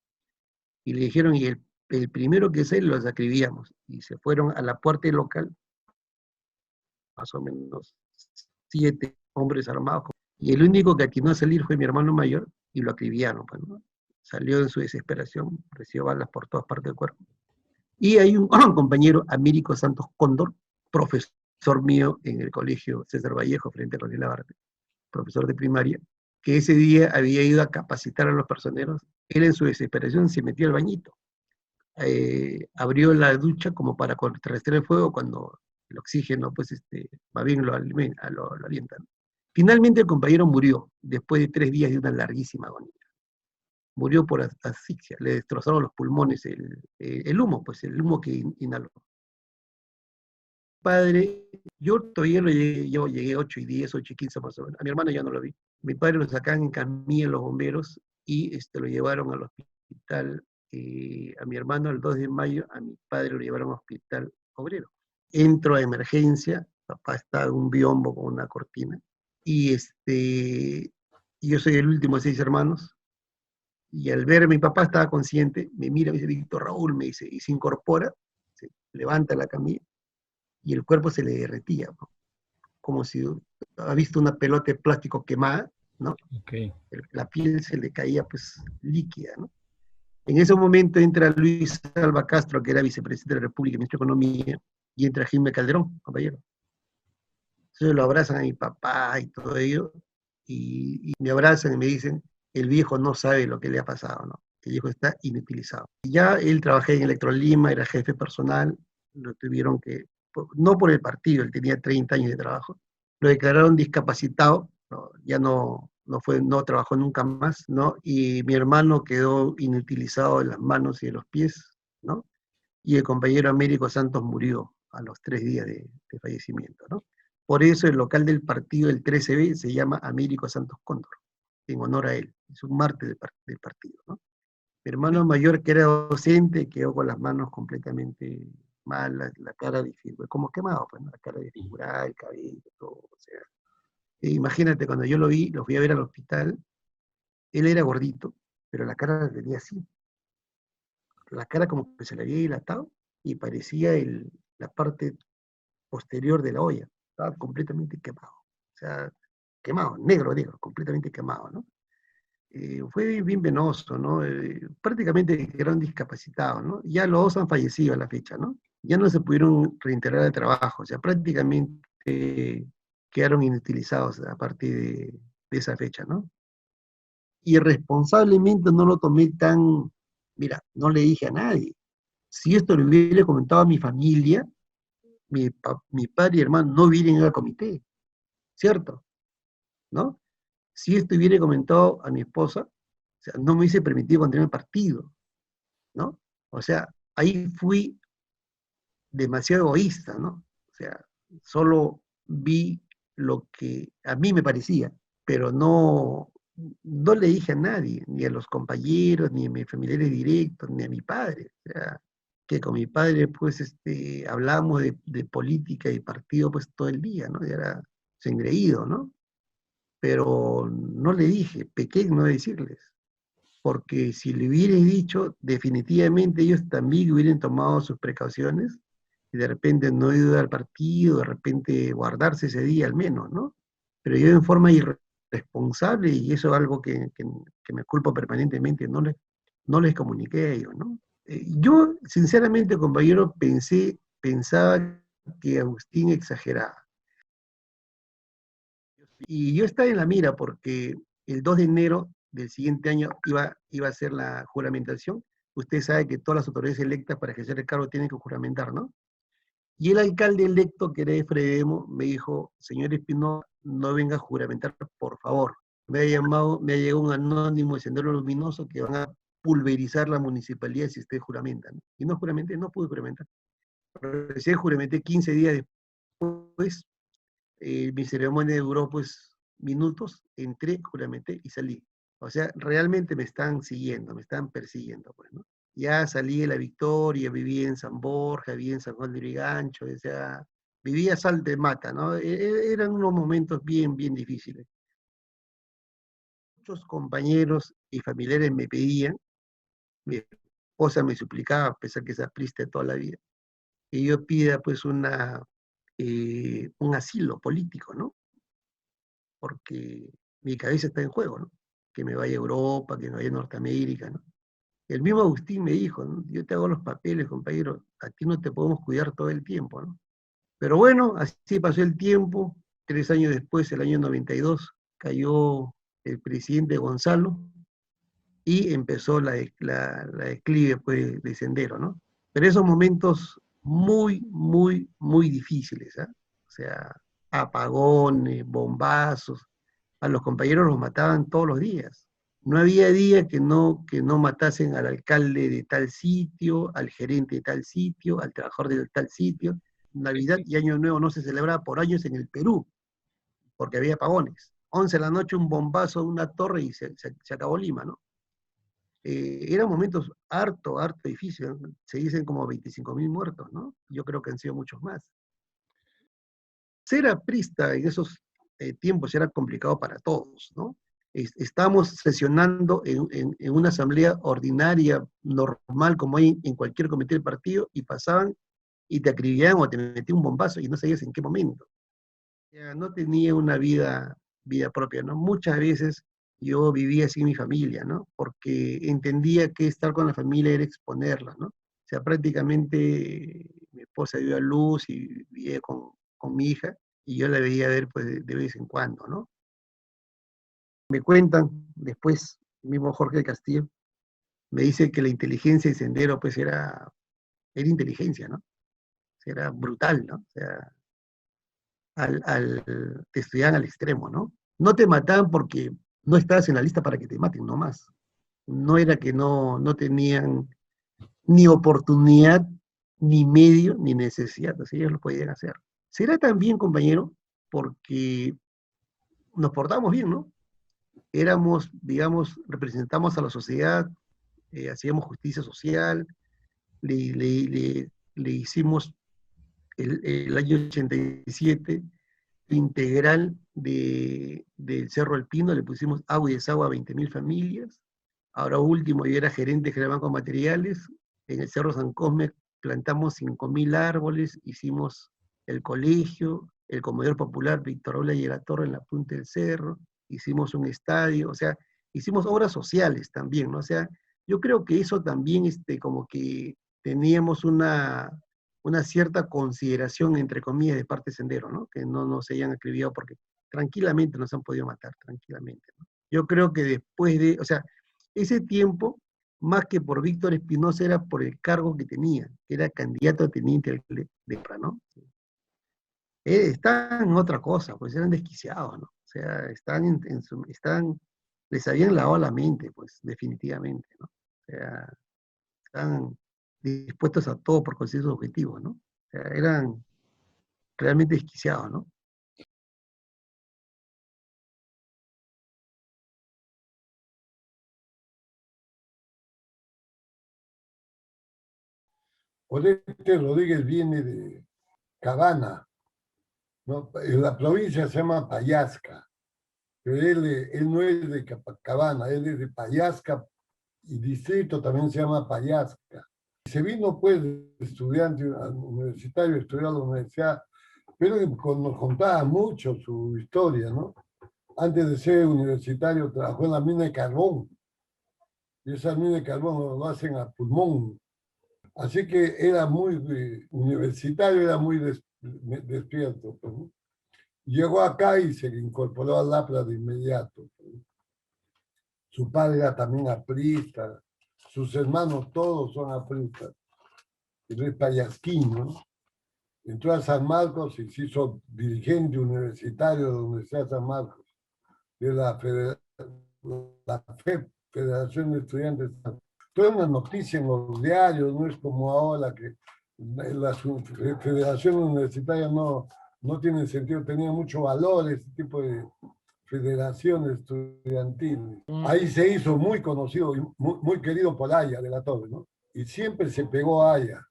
Y le dijeron, y el primero que se los acribíamos. Y se fueron a la puerta del local, más o menos 7 hombres armados. Y el único que atinó a salir fue mi hermano mayor y lo acribillaron, pues, ¿no? Salió en su desesperación, recibió balas por todas partes del cuerpo. Y hay un compañero, Américo Santos Cóndor, profesor mío en el colegio César Vallejo, frente a Ronnie Labarte, profesor de primaria, que ese día había ido a capacitar a los personeros. Él en su desesperación se metió al bañito. Abrió la ducha como para contrarrestar el fuego cuando el oxígeno, pues, más bien lo alienta. Finalmente el compañero murió, después de 3 días de una larguísima agonía. Murió por asfixia, le destrozaron los pulmones el humo, pues el humo que inhaló. Padre, yo todavía yo llegué 8:10, 8:15 más o menos. A mi hermano ya no lo vi. Mi padre lo sacaban en camilla los bomberos y lo llevaron al hospital. A mi hermano el 2 de mayo, a mi padre lo llevaron al hospital obrero. Entro a emergencia, papá está en un biombo con una cortina. Y yo soy el último de 6 hermanos. Y al ver a mi papá estaba consciente, me mira, me dice, Víctor Raúl, me dice, y se incorpora, se levanta la camilla, y el cuerpo se le derretía, ¿no? Como si ha visto una pelota de plástico quemada, ¿no? Okay. La piel se le caía, pues, líquida, ¿no? En ese momento entra Luis Alba Castro, que era vicepresidente de la República, ministro de Economía, y entra Jaime Calderón, compañero. Entonces lo abrazan a mi papá y todo ello, y me abrazan y me dicen, el viejo no sabe lo que le ha pasado, ¿no? El viejo está inutilizado. Y ya él trabajaba en Electrolima, era jefe personal, lo tuvieron que, no por el partido, él tenía 30 años de trabajo, lo declararon discapacitado, ¿no? Ya no trabajó nunca más, ¿no? Y mi hermano quedó inutilizado de las manos y de los pies, ¿no? Y el compañero Américo Santos murió a los 3 días de fallecimiento, ¿no? Por eso el local del partido, el 13B, se llama Américo Santos Cóndor, en honor a él. Es un mártir del partido, ¿no? Mi hermano mayor, que era docente, quedó con las manos completamente malas, la cara como quemado, pues, ¿no? La cara desfigurada, el cabello, todo, o sea. Imagínate, cuando yo lo fui a ver al hospital, él era gordito, pero la cara la tenía así. La cara como que se le había dilatado y parecía la parte posterior de la olla. Estaba completamente quemado. O sea, quemado, negro, completamente quemado, ¿no? Fue bien penoso, ¿no? Prácticamente quedaron discapacitados, ¿no? Ya los 2 han fallecido a la fecha, ¿no? Ya no se pudieron reintegrar al trabajo, o sea, prácticamente quedaron inutilizados a partir de esa fecha, ¿no? Irresponsablemente no lo tomé tan, mira, no le dije a nadie. Si esto le hubiera comentado a mi familia, mi padre y hermano no hubieran ido al comité, ¿cierto? ¿No? Si esto hubiera comentado a mi esposa, o sea, no me hubiese permitido continuar el partido, ¿no? O sea, ahí fui demasiado egoísta, ¿no? O sea, solo vi lo que a mí me parecía, pero no le dije a nadie, ni a los compañeros, ni a mis familiares directos, ni a mi padre. O sea, que con mi padre, pues, hablábamos de política y partido, pues, todo el día, ¿no? Ya era engreído, ¿no? Pero no le dije, pequé en no decirles, porque si le hubiera dicho, definitivamente ellos también hubieran tomado sus precauciones y de repente no ido al partido, de repente guardarse ese día al menos, ¿no? Pero yo en forma irresponsable, y eso es algo que me culpo permanentemente, no les comuniqué a ellos, ¿no? Yo, sinceramente, compañero, pensaba que Agustín exageraba. Y yo estaba en la mira porque el 2 de enero del siguiente año iba a ser la juramentación. Usted sabe que todas las autoridades electas para ejercer el cargo tienen que juramentar, ¿no? Y el alcalde electo, que era de Fredemo, me dijo, señor Espinosa, no venga a juramentar, por favor. Me ha llegado un anónimo de Sendero Luminoso que van a pulverizar la municipalidad si usted juramenta, ¿no? Y no juramenté, no pude juramentar. Recién juramenté 15 días después. Mi ceremonia duró, pues, minutos, entré, juramenté y salí. O sea, realmente me están siguiendo, me están persiguiendo, pues, ¿no? Ya salí de La Victoria, viví en San Borja, viví en San Juan de Lurigancho, o sea, vivía sal de mata, ¿no? Eran unos momentos bien, bien difíciles. Muchos compañeros y familiares me pedían, mi esposa me suplicaba, a pesar que es aprista toda la vida, que yo pida pues un asilo político, ¿no? Porque mi cabeza está en juego, ¿no? Que me vaya a Europa, que me vaya a Norteamérica, ¿no? El mismo Agustín me dijo, ¿no? Yo te hago los papeles, compañero, a ti no te podemos cuidar todo el tiempo, ¿no? Pero bueno, así pasó el tiempo. 3 años después, el año 92, cayó el presidente Gonzalo y empezó la declive pues, de Sendero, ¿no? Pero esos momentos muy, muy, muy difíciles, ¿eh? O sea, apagones, bombazos, a los compañeros los mataban todos los días. No había día que no matasen al alcalde de tal sitio, al gerente de tal sitio, al trabajador de tal sitio. Navidad y Año Nuevo no se celebraba por años en el Perú, porque había apagones. 11 de la noche un bombazo de una torre y se acabó Lima, ¿no? Eran momentos harto difíciles. Se dicen como 25.000 muertos, ¿no? Yo creo que han sido muchos más. Ser aprista en esos tiempos era complicado para todos, ¿no? Estábamos sesionando en una asamblea ordinaria, normal, como hay en cualquier comité del partido, y pasaban y te acribillaban o te metían un bombazo y no sabías en qué momento. Ya no tenía una vida propia, ¿no? Muchas veces yo vivía sin mi familia, ¿no? Porque entendía que estar con la familia era exponerla, ¿no? O sea, prácticamente mi esposa dio a luz y vivía con mi hija, y yo la veía ver pues de vez en cuando, ¿no? Me cuentan después, el mismo Jorge del Castillo, me dice que la inteligencia de Sendero pues era inteligencia, ¿no? O sea, era brutal, ¿no? O sea, te estudiaban al extremo, ¿no? No te mataban porque no estabas en la lista para que te maten, no más. No era que no tenían ni oportunidad, ni medio, ni necesidad, así ellos lo podían hacer. Será también, compañero, porque nos portamos bien, ¿no? Éramos, digamos, representamos a la sociedad, hacíamos justicia social, le hicimos el año 87 integral del Cerro Alpino, le pusimos agua y desagua a 20.000 familias. Ahora último, yo era gerente de Banco Materiales. En el Cerro San Cosme plantamos 5.000 árboles, hicimos el colegio, el comedor popular Víctor Ola y la Torre en la punta del cerro, hicimos un estadio, o sea, hicimos obras sociales también, ¿no? O sea, yo creo que eso también, como que teníamos una cierta consideración, entre comillas, de parte de Sendero, ¿no? Que no nos hayan acribillado porque tranquilamente nos han podido matar, tranquilamente, ¿no? Yo creo que después de, o sea, ese tiempo, más que por Víctor Espinosa, era por el cargo que tenía, que era candidato a teniente de guerra, ¿no? Estaban en otra cosa, pues eran desquiciados, ¿no? O sea, les habían lavado la mente, pues, definitivamente, ¿no? O sea, estaban dispuestos a todo por conseguir sus objetivos, ¿no? O sea, eran realmente desquiciados, ¿no? Odete Rodríguez viene de Cabana, ¿no? La provincia se llama Payasca, pero él no es de Cabana, él es de Payasca, y distrito también se llama Payasca. Se vino pues de estudiante universitario, estudió a la universidad, pero nos contaba mucho su historia, ¿no? Antes de ser universitario trabajó en la mina de carbón, y esa mina de carbón lo hacen a pulmón. Así que era muy universitario, era muy despierto. Pues, ¿no? Llegó acá y se incorporó al APRA de inmediato. Pues. Su padre era también aprista, sus hermanos todos son apristas. Él es payasquino, ¿no? Entró a San Marcos y se hizo dirigente universitario de la Universidad de San Marcos, de la FEP, Federación de Estudiantes. Toda una noticia en los diarios, no es como ahora que las federaciones universitarias no tienen sentido, tenían mucho valor ese tipo de federaciones estudiantiles. Ahí se hizo muy conocido y muy querido por Aya de la Torre, ¿no? Y siempre se pegó a Aya.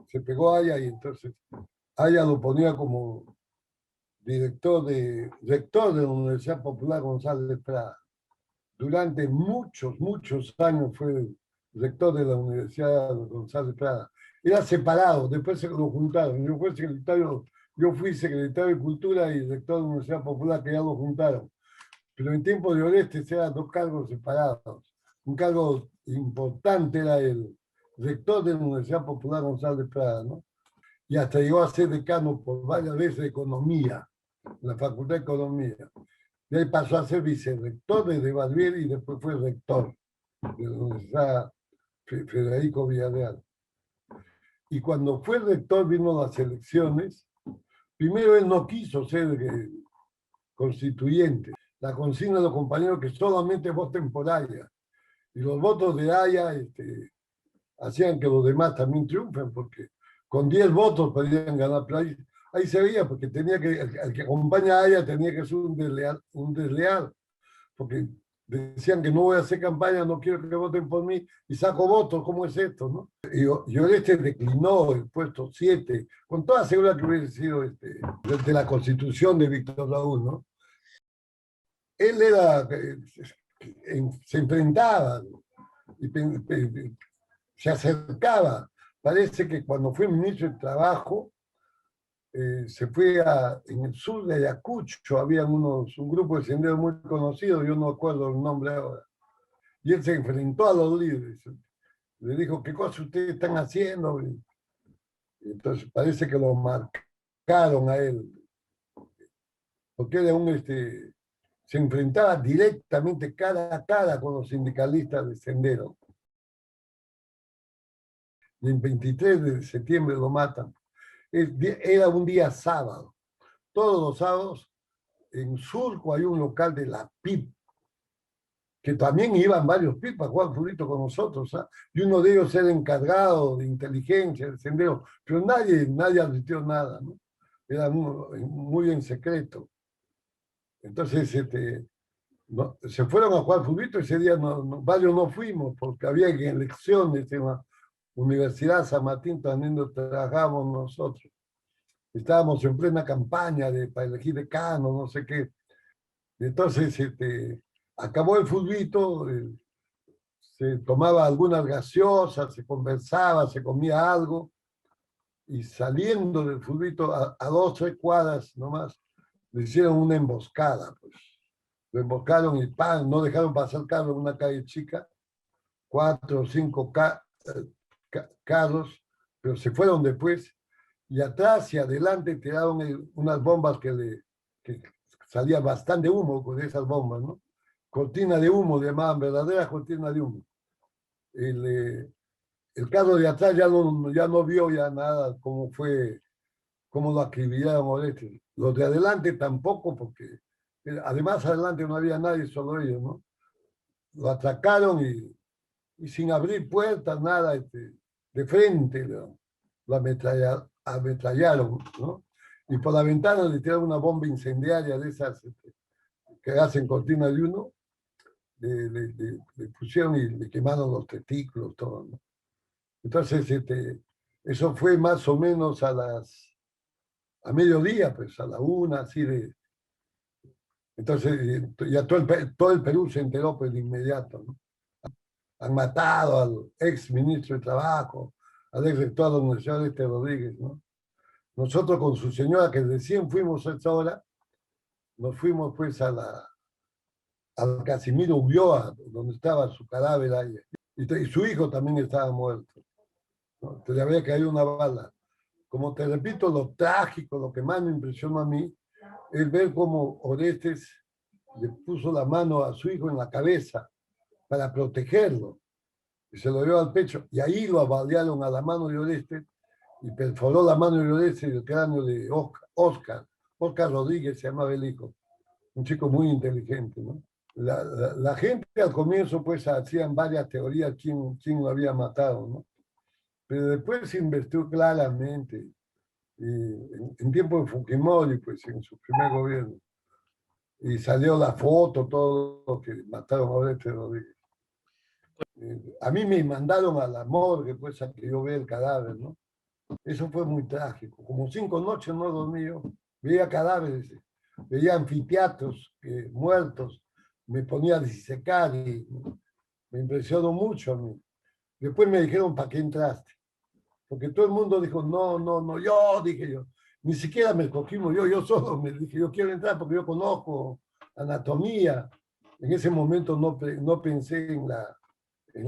Se pegó a Aya y entonces Aya lo ponía como rector de la Universidad Popular González Prada. Durante muchos años fue rector de la Universidad González Prada. Era separado, después se lo juntaron. Yo fui secretario de Cultura y rector de la Universidad Popular, que ya lo juntaron. Pero en tiempo de Orestes eran dos cargos separados. Un cargo importante era el rector de la Universidad Popular González Prada, ¿no? Y hasta llegó a ser decano por varias veces de Economía, la Facultad de Economía. De ahí pasó a ser vicerrector de Barbieri y después fue rector de la Universidad Federico Villarreal. Y cuando fue rector vino las elecciones. Primero él no quiso ser constituyente. La consigna de los compañeros que solamente voten por Aya. Y los votos de Aya hacían que los demás también triunfen, porque con 10 votos podían ganar. Pero ahí se veía, porque el que acompaña a Aya tenía que ser un desleal, porque decían que no voy a hacer campaña, no quiero que voten por mí, y saco votos, ¿cómo es esto, no? Y Orestes declinó el puesto 7, con toda seguridad que hubiera sido de la Constitución de Víctor Raúl, ¿no? Él se enfrentaba y se acercaba. Parece que cuando fue ministro de Trabajo, se fue en el sur de Ayacucho, había un grupo de senderos muy conocidos, yo no acuerdo el nombre ahora, y él se enfrentó a los líderes, le dijo, ¿qué cosa ustedes están haciendo? Y entonces parece que lo marcaron a él, porque era se enfrentaba directamente cara a cara con los sindicalistas de Sendero. Y el 23 de septiembre lo matan. Era un día sábado. Todos los sábados en Surco hay un local de la PIP, que también iban varios PIP a jugar fútbol con nosotros, ¿ah? Y uno de ellos era encargado de inteligencia, de Sendero, pero nadie advirtió nada, ¿no? Era muy en secreto. Entonces, se fueron a jugar fútbol, ese día varios no fuimos, porque había elecciones en la Universidad San Martín, también trabajábamos nosotros. Estábamos en plena campaña para elegir decano, no sé qué. Entonces, acabó el fulbito, se tomaba algunas gaseosas, se conversaba, se comía algo, y saliendo del fulbito a 2 o 3 cuadras nomás, le hicieron una emboscada, pues. Lo emboscaron y ¡pam! No dejaron pasar carros en una calle chica, 4 o 5 carros, pero se fueron después, y atrás y adelante tiraron unas bombas que salía bastante humo con esas bombas, ¿no? Cortina de humo, llamaban, verdadera cortina de humo. El carro de atrás ya no vio ya nada, cómo lo acribillaron Orestes. Los de adelante tampoco, porque además adelante no había nadie, solo ellos, ¿no? Lo atracaron y sin abrir puertas, nada, de frente lo ametrallaron, ¿no? Y por la ventana le tiraron una bomba incendiaria de esas que hacen cortina de humo, le pusieron y le quemaron los testículos, todo, ¿no? Entonces, eso fue más o menos a mediodía, pues a la 1, así de... Entonces, ya todo el Perú se enteró pues de inmediato, ¿no? Han matado al ex ministro de Trabajo, al ex rector de la Universidad de Rodríguez, ¿no? Nosotros con su señora, que recién fuimos a esta hora, nos fuimos pues al Casimiro Ulloa, donde estaba su cadáver ahí. Y su hijo también estaba muerto, ¿no? Entonces había caído una bala. Como te repito, lo trágico, lo que más me impresionó a mí, es ver cómo Orestes le puso la mano a su hijo en la cabeza para protegerlo, y se lo llevó al pecho, y ahí lo avaliaron a la mano de Orestes, y perforó la mano de Orestes y el cráneo de Oscar Rodríguez, se llamaba el hijo, un chico muy inteligente, ¿no? La gente al comienzo pues hacían varias teorías quién lo había matado, ¿no? Pero después se investigó claramente, en tiempo de Fujimori, pues en su primer gobierno. y salió la foto, todo lo que mataron a Oreste Rodríguez. A mí me mandaron a la morgue, pues, a que yo vea el cadáver, ¿no? Eso fue muy trágico. Como 5 noches no dormí yo. Veía cadáveres, veía anfiteatros muertos, me ponía a disecar y me impresionó mucho a mí. Después me dijeron, ¿para qué entraste? Porque todo el mundo dijo, no, no, no, yo, dije yo. Ni siquiera me escogimos yo solo me dije, yo quiero entrar porque yo conozco anatomía. En ese momento no pensé en la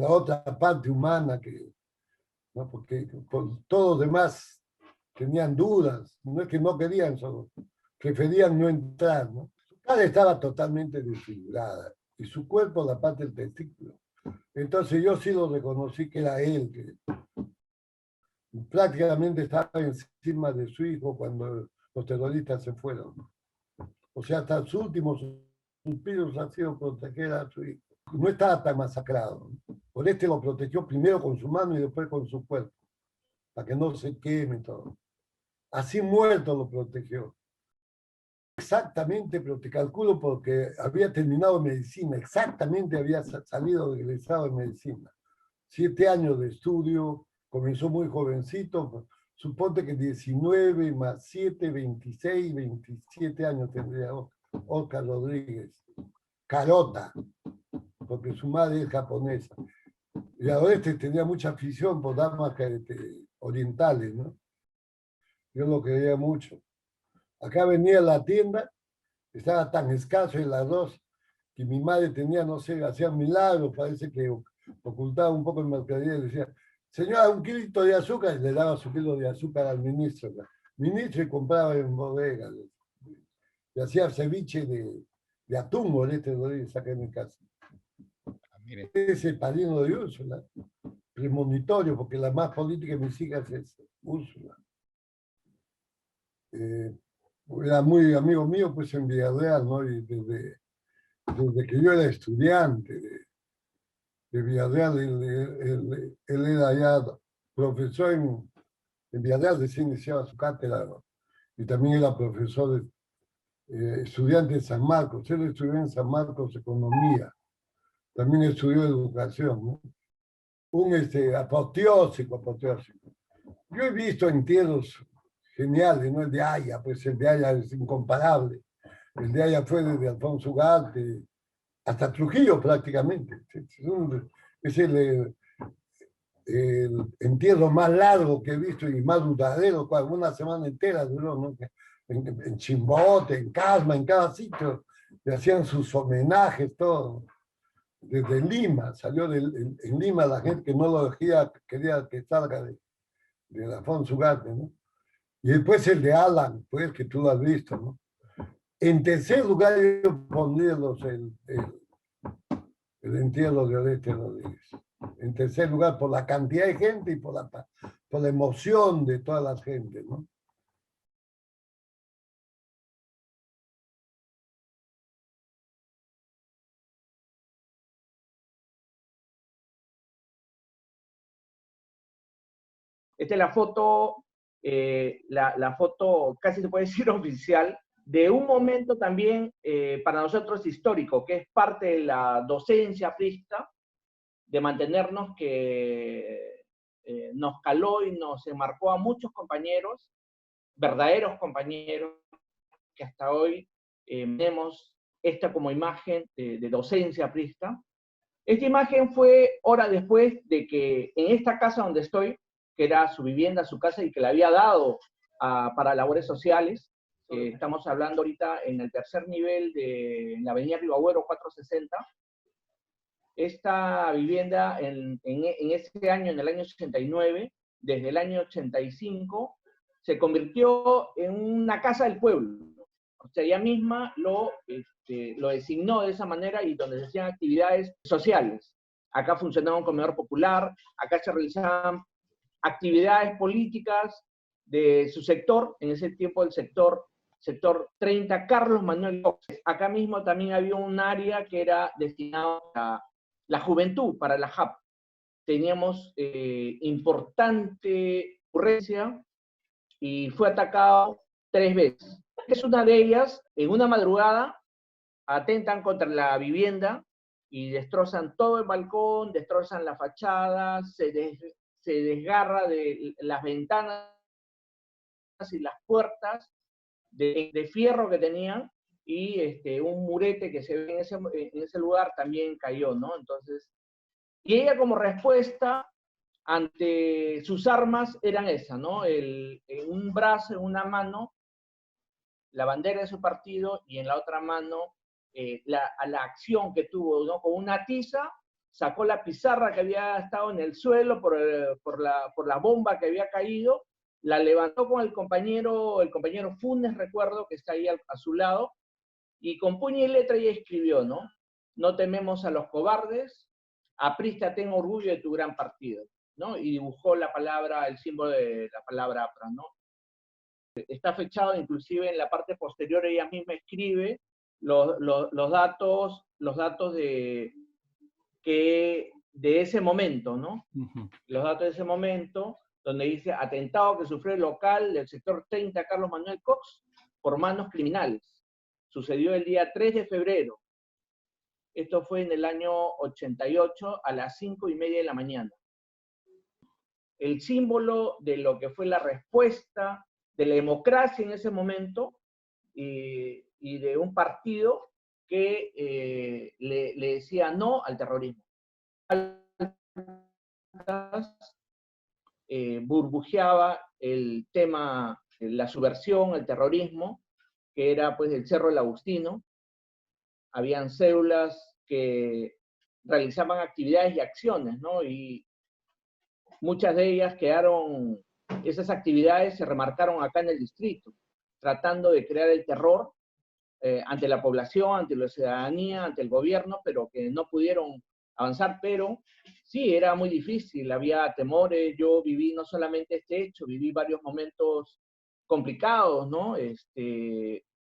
otra parte humana, ¿no? Porque todos los demás tenían dudas, no es que no querían, solo preferían no entrar, ¿no? Su cara estaba totalmente desfigurada y su cuerpo, la parte del testículo. Entonces yo sí lo reconocí que era él, que prácticamente estaba encima de su hijo cuando los terroristas se fueron. O sea, hasta sus últimos suspiros han sido proteger a su hijo. No estaba tan masacrado. Oreste lo protegió primero con su mano y después con su cuerpo, para que no se queme todo. Así muerto lo protegió. Exactamente, pero te calculo porque había terminado medicina, exactamente había salido egresado de medicina. 7 años de estudio, comenzó muy jovencito, suponte que 19 más 7, 26, 27 años tendría Oscar Rodríguez. Carota, porque su madre es japonesa. Y ahora tenía mucha afición por damas orientales, ¿no? Yo lo quería mucho. Acá venía a la tienda, estaba tan escaso el arroz que mi madre tenía, no sé, hacía milagros, parece que ocultaba un poco el mercadería y decía, señora, 1 kilito de azúcar, y le daba su kilo de azúcar al ministro. El ministro y compraba en bodega. Y hacía ceviche de atún, Oreste Rodríguez, acá en mi casa. Es el padrino de Úrsula, premonitorio, porque la más política de mis hijas es Úrsula. Era muy amigo mío, pues en Villarreal, ¿no? Y desde que yo era estudiante de Villarreal, él era ya profesor en Villarreal, recién iniciaba su cátedra, ¿no? Y también era profesor estudiante en San Marcos. Él estudió en San Marcos Economía, también estudió Educación, ¿no? Un apoteósico. Yo he visto entierros geniales, ¿no? El de Haya, pues el de Haya es incomparable. El de Haya fue desde Alfonso Ugarte hasta Trujillo prácticamente. Es el entierro más largo que he visto y más duradero, una semana entera duró, ¿no? En Chimbote, en Casma, en cada sitio, le hacían sus homenajes, todo. Desde Lima, en Lima la gente que no lo quería que salga de Alfonso Ugarte, ¿no? Y después el de Alan, pues, que tú lo has visto, ¿no? En tercer lugar yo pondría el entierro de Oreste Rodríguez. En tercer lugar, por la cantidad de gente y por la emoción de toda la gente, ¿no? Esta es la foto, la foto casi se puede decir oficial, de un momento también para nosotros histórico, que es parte de la docencia aprista, de mantenernos que nos caló y nos enmarcó a muchos compañeros, verdaderos compañeros, que hasta hoy tenemos esta como imagen de docencia aprista. Esta imagen fue horas después de que en esta casa donde estoy, que era su vivienda, su casa, y que la había dado para labores sociales, estamos hablando ahorita en el tercer nivel de la avenida Ribagüero 460, esta vivienda en ese año, en el año 89, desde el año 85, se convirtió en una casa del pueblo. O sea, ella misma lo designó de esa manera y donde se hacían actividades sociales. Acá funcionaba un comedor popular, acá se realizaban actividades políticas de su sector, en ese tiempo el sector 30, Carlos Manuel López. Acá mismo también había un área que era destinada a la juventud, para la JAP. Teníamos importante ocurrencia y fue atacado 3 veces. Es una de ellas, en una madrugada, atentan contra la vivienda y destrozan todo el balcón, destrozan la fachada, se desgarra de las ventanas y las puertas de fierro que tenían, y un murete que se ve en ese lugar también cayó, ¿no? Entonces, y ella como respuesta ante sus armas eran esas, ¿no? En un brazo, en una mano, la bandera de su partido, y en la otra mano la acción que tuvo, ¿no? Con una tiza sacó la pizarra que había estado en el suelo por la bomba que había caído, la levantó con el compañero Funes, recuerdo, que está ahí a su lado, y con puño y letra ella escribió, ¿no? No tememos a los cobardes, aprista, ten orgullo de tu gran partido, ¿no? Y dibujó la palabra, el símbolo de la palabra APRA, ¿no? Está fechado, inclusive en la parte posterior ella misma escribe los datos de ese momento, ¿no? Ujú. Los datos de ese momento, donde dice atentado que sufrió el local del sector 30 Carlos Manuel Cox por manos criminales. Sucedió el día 3 de febrero. Esto fue en el año 88 a las 5:30 de la mañana. El símbolo de lo que fue la respuesta de la democracia en ese momento y de un partido que le decía no al terrorismo. Burbujeaba el tema, la subversión, el terrorismo, que era pues el Cerro del Agustino. Habían células que realizaban actividades y acciones, ¿no? Y muchas de ellas esas actividades se remarcaron acá en el distrito, tratando de crear el terror ante la población, ante la ciudadanía, ante el gobierno, pero que no pudieron avanzar. Pero sí, era muy difícil, había temores. Yo viví no solamente este hecho, viví varios momentos complicados, ¿no?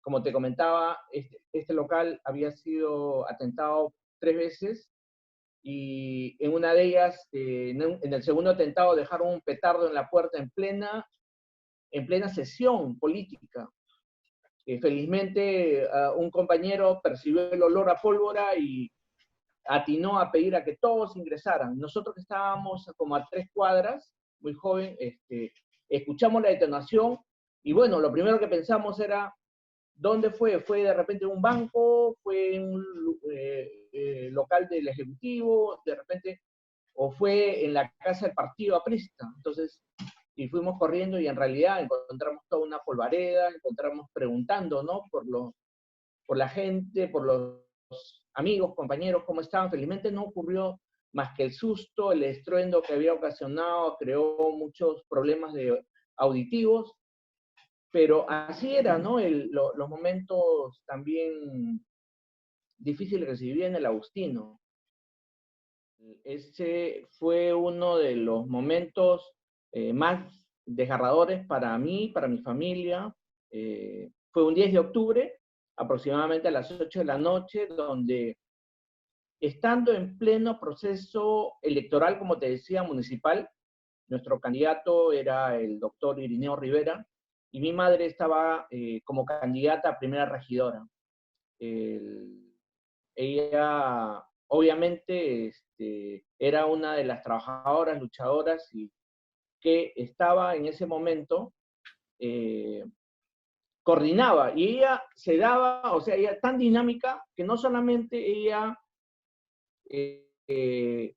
Como te comentaba, este local había sido atentado 3 veces, y en una de ellas, en el segundo atentado, dejaron un petardo en la puerta en plena sesión política. Felizmente, un compañero percibió el olor a pólvora y atinó a pedir a que todos ingresaran. Nosotros que estábamos como a 3 cuadras, muy joven, escuchamos la detonación, y bueno, lo primero que pensamos era, ¿dónde fue? ¿Fue de repente en un banco? ¿Fue en un local del Ejecutivo? ¿De repente? ¿O fue en la casa del partido aprista? Entonces, y fuimos corriendo, y en realidad encontramos toda una polvareda, encontramos preguntando, ¿no? Por la gente, por los amigos, compañeros, cómo estaban. Felizmente no ocurrió más que el susto, el estruendo que había ocasionado, creó muchos problemas auditivos, pero así era, ¿no? Los momentos también difíciles que se vivían en el Agustino. Ese fue uno de los momentos más desgarradores para mí, para mi familia. Fue un 10 de octubre, aproximadamente a las 8 de la noche, donde, estando en pleno proceso electoral, como te decía, municipal, nuestro candidato era el doctor Irineo Rivera, y mi madre estaba como candidata a primera regidora. Ella, obviamente, era una de las trabajadoras, luchadoras, y que estaba en ese momento, coordinaba, y ella se daba, o sea, ella tan dinámica que no solamente ella se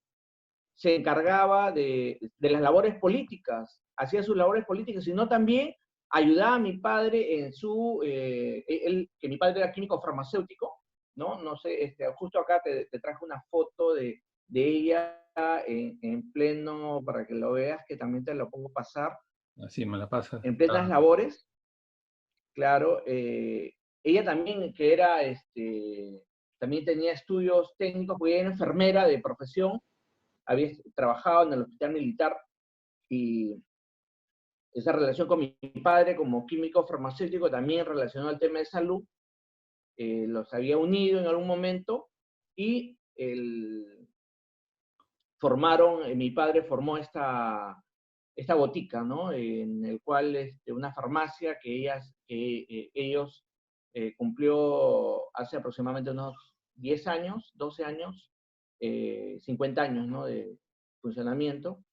encargaba de las labores políticas, hacía sus labores políticas, sino también ayudaba a mi padre en que mi padre era químico farmacéutico, ¿no? No sé, justo acá te traje una foto de ella en pleno, para que lo veas, que también te lo pongo pasar. Así me la pasa. En plenas labores, claro. Ella también, que era, también tenía estudios técnicos, porque ella era enfermera de profesión, había trabajado en el hospital militar, y esa relación con mi padre como químico farmacéutico también relacionado al tema de salud, los había unido en algún momento, y mi padre formó esta botica, ¿no? En el cual una farmacia que ellos cumplió hace aproximadamente unos 10 años, 12 años, 50 años, ¿no?, de funcionamiento.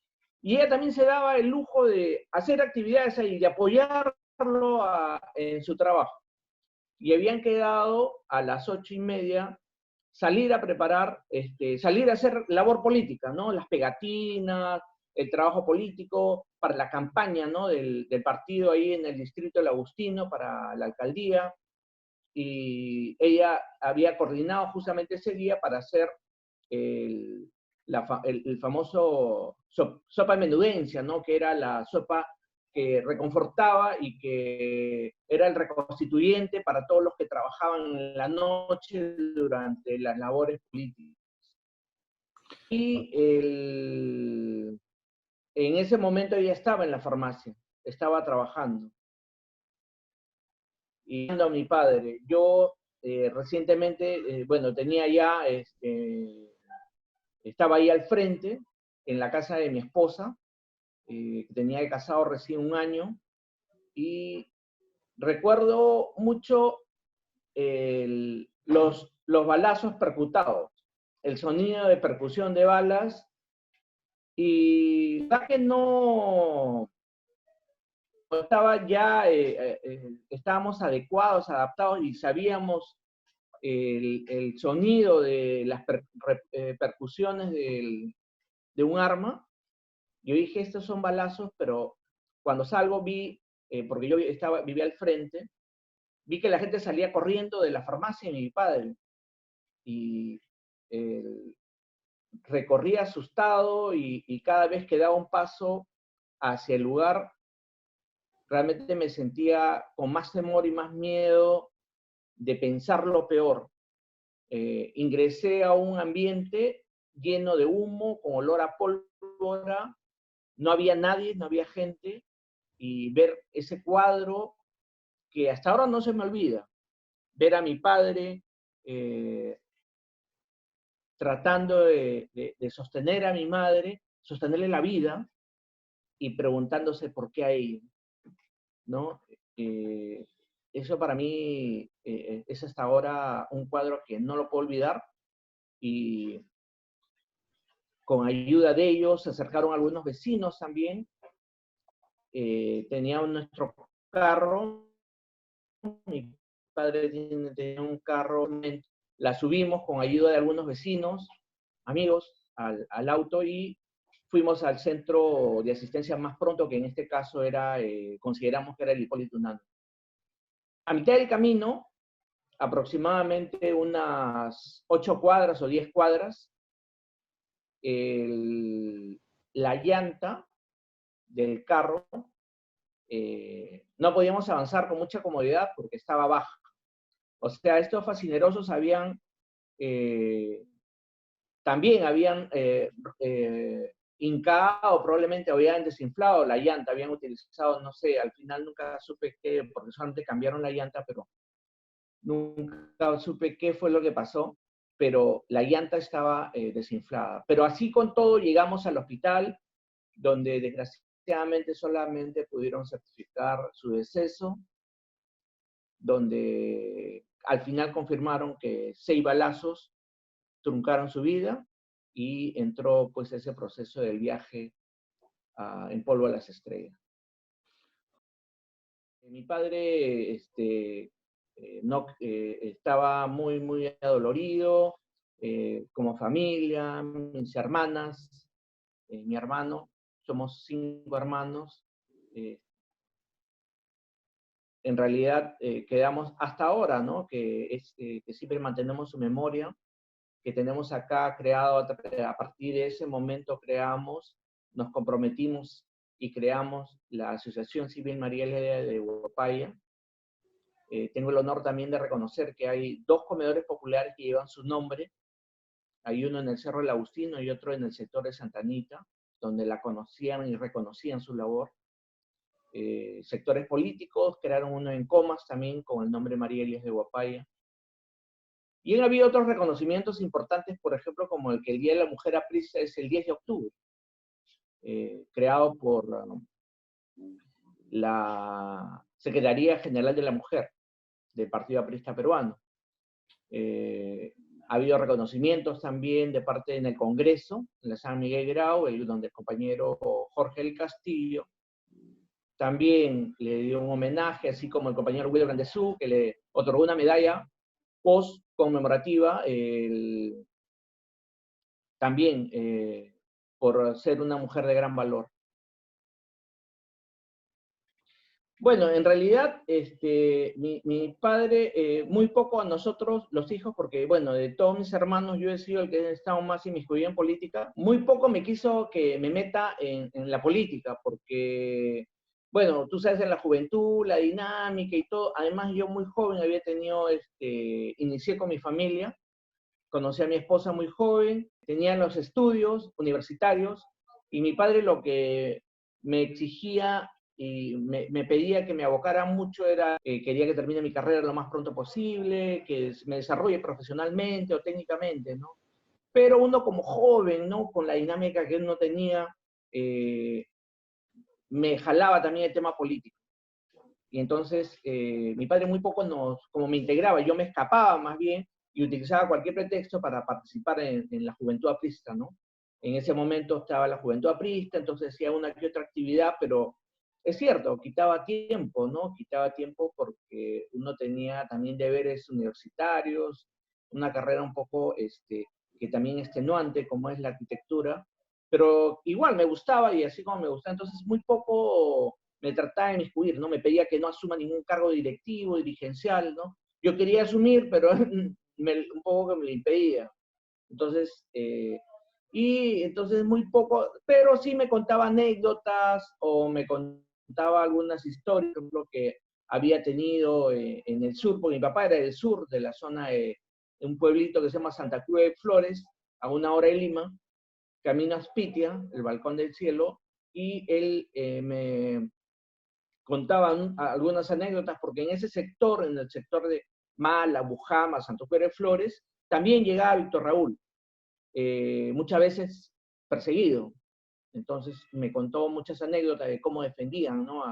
Y ella también se daba el lujo de hacer actividades ahí, de apoyarlo en su trabajo. Y habían quedado a las 8:30 salir a preparar, salir a hacer labor política, ¿no? Las pegatinas, el trabajo político para la campaña, ¿no?, del partido ahí en el distrito del Agustino para la alcaldía. Y ella había coordinado justamente ese día para hacer el famoso sopa de menudencia, ¿no?, que era la sopa que reconfortaba y que era el reconstituyente para todos los que trabajaban en la noche durante las labores políticas. Y en ese momento ella estaba en la farmacia, estaba trabajando. Y a mi padre, yo recientemente, bueno, tenía ya, estaba ahí al frente, en la casa de mi esposa, tenía casado recién un año, y recuerdo mucho los balazos percutados, el sonido de percusión de balas, y la que no estaba ya, estábamos adecuados, adaptados, y sabíamos el sonido de las percusiones de un arma. Yo dije, estos son balazos, pero cuando salgo vi, porque yo vivía al frente, vi que la gente salía corriendo de la farmacia de mi padre. Y recorría asustado, y cada vez que daba un paso hacia el lugar, realmente me sentía con más temor y más miedo de pensar lo peor. Ingresé a un ambiente lleno de humo, con olor a pólvora, no había nadie, no había gente, y ver ese cuadro que hasta ahora no se me olvida, ver a mi padre tratando de sostener a mi madre, sostenerle la vida, y preguntándose por qué a ella, ¿no? Eso para mí es hasta ahora un cuadro que no lo puedo olvidar, y con ayuda de ellos se acercaron algunos vecinos también. Teníamos nuestro carro, mi padre tenía un carro, la subimos con ayuda de algunos vecinos, amigos, al auto, y fuimos al centro de asistencia más pronto, que en este caso era, consideramos que era el Hipólito Unanue. A mitad del camino, aproximadamente unas 8 cuadras o 10 cuadras, la llanta del carro, no podíamos avanzar con mucha comodidad porque estaba baja. O sea, estos fascinerosos también habían hincado, probablemente habían desinflado la llanta, habían utilizado, no sé, al final nunca supe qué, porque solamente cambiaron la llanta, pero nunca supe qué fue lo que pasó, pero la llanta estaba desinflada. Pero así con todo llegamos al hospital, donde desgraciadamente solamente pudieron certificar su deceso, donde al final confirmaron que 6 balazos truncaron su vida, y entró pues ese proceso del viaje en polvo a las estrellas. Mi padre estaba muy, muy adolorido, como familia, mis hermanas, mi hermano, somos 5 hermanos. En realidad quedamos hasta ahora, ¿no?, que siempre mantenemos su memoria, que tenemos acá creado, a partir de ese momento nos comprometimos y creamos la Asociación Civil María Elena de Huapaya. Tengo el honor también de reconocer que hay 2 comedores populares que llevan su nombre. Hay uno en el Cerro del Agustino y otro en el sector de Santa Anita, donde la conocían y reconocían su labor. Sectores políticos crearon uno en Comas también con el nombre María Elías de Huapaya. Y han habido otros reconocimientos importantes, por ejemplo, como el que el Día de la Mujer Aprista es el 10 de octubre, creado por la Secretaría General de la Mujer. del Partido Aprista Peruano. Ha habido reconocimientos también de parte en el Congreso, en la San Miguel Grau, donde el compañero Jorge del Castillo también le dio un homenaje, así como el compañero William Grandezú, que le otorgó una medalla post conmemorativa, también por ser una mujer de gran valor. Bueno, en realidad, mi padre, muy poco a nosotros, los hijos, porque, bueno, de todos mis hermanos, yo he sido el que he estado más inmiscuido en política, muy poco me quiso que me meta en la política, porque, bueno, tú sabes, en la juventud, la dinámica y todo, además yo muy joven había tenido, inicié con mi familia, conocí a mi esposa muy joven, tenía los estudios universitarios, y mi padre lo que me exigía y me pedía que me abocara mucho era, quería que termine mi carrera lo más pronto posible, que me desarrolle profesionalmente o técnicamente, ¿no? Pero uno como joven, ¿no? Con la dinámica que uno tenía, me jalaba también el tema político. Y entonces mi padre muy poco como me integraba, yo me escapaba más bien y utilizaba cualquier pretexto para participar en la juventud aprista, ¿no? En ese momento estaba la juventud aprista, entonces hacía una que otra actividad, pero es cierto, quitaba tiempo, ¿no? Quitaba tiempo porque uno tenía también deberes universitarios, una carrera un poco que también extenuante, como es la arquitectura, pero igual me gustaba y así como me gustaba, entonces muy poco me trataba de inmiscuir, ¿no? Me pedía que no asuma ningún cargo directivo, dirigencial, ¿no? Yo quería asumir, pero un poco que me lo impedía. Entonces, y entonces muy poco, pero sí me contaba anécdotas o me contaba algunas historias, por ejemplo, que había tenido en el sur, porque mi papá era del sur, de la zona de un pueblito que se llama Santa Cruz de Flores, a 1 hora de Lima, camino a Aspitia, el Balcón del Cielo, y él me contaba algunas anécdotas, porque en ese sector, en el sector de Mala, Bujama, Santo Cruz de Flores, también llegaba Víctor Raúl, muchas veces perseguido. Entonces me contó muchas anécdotas de cómo defendían, ¿no?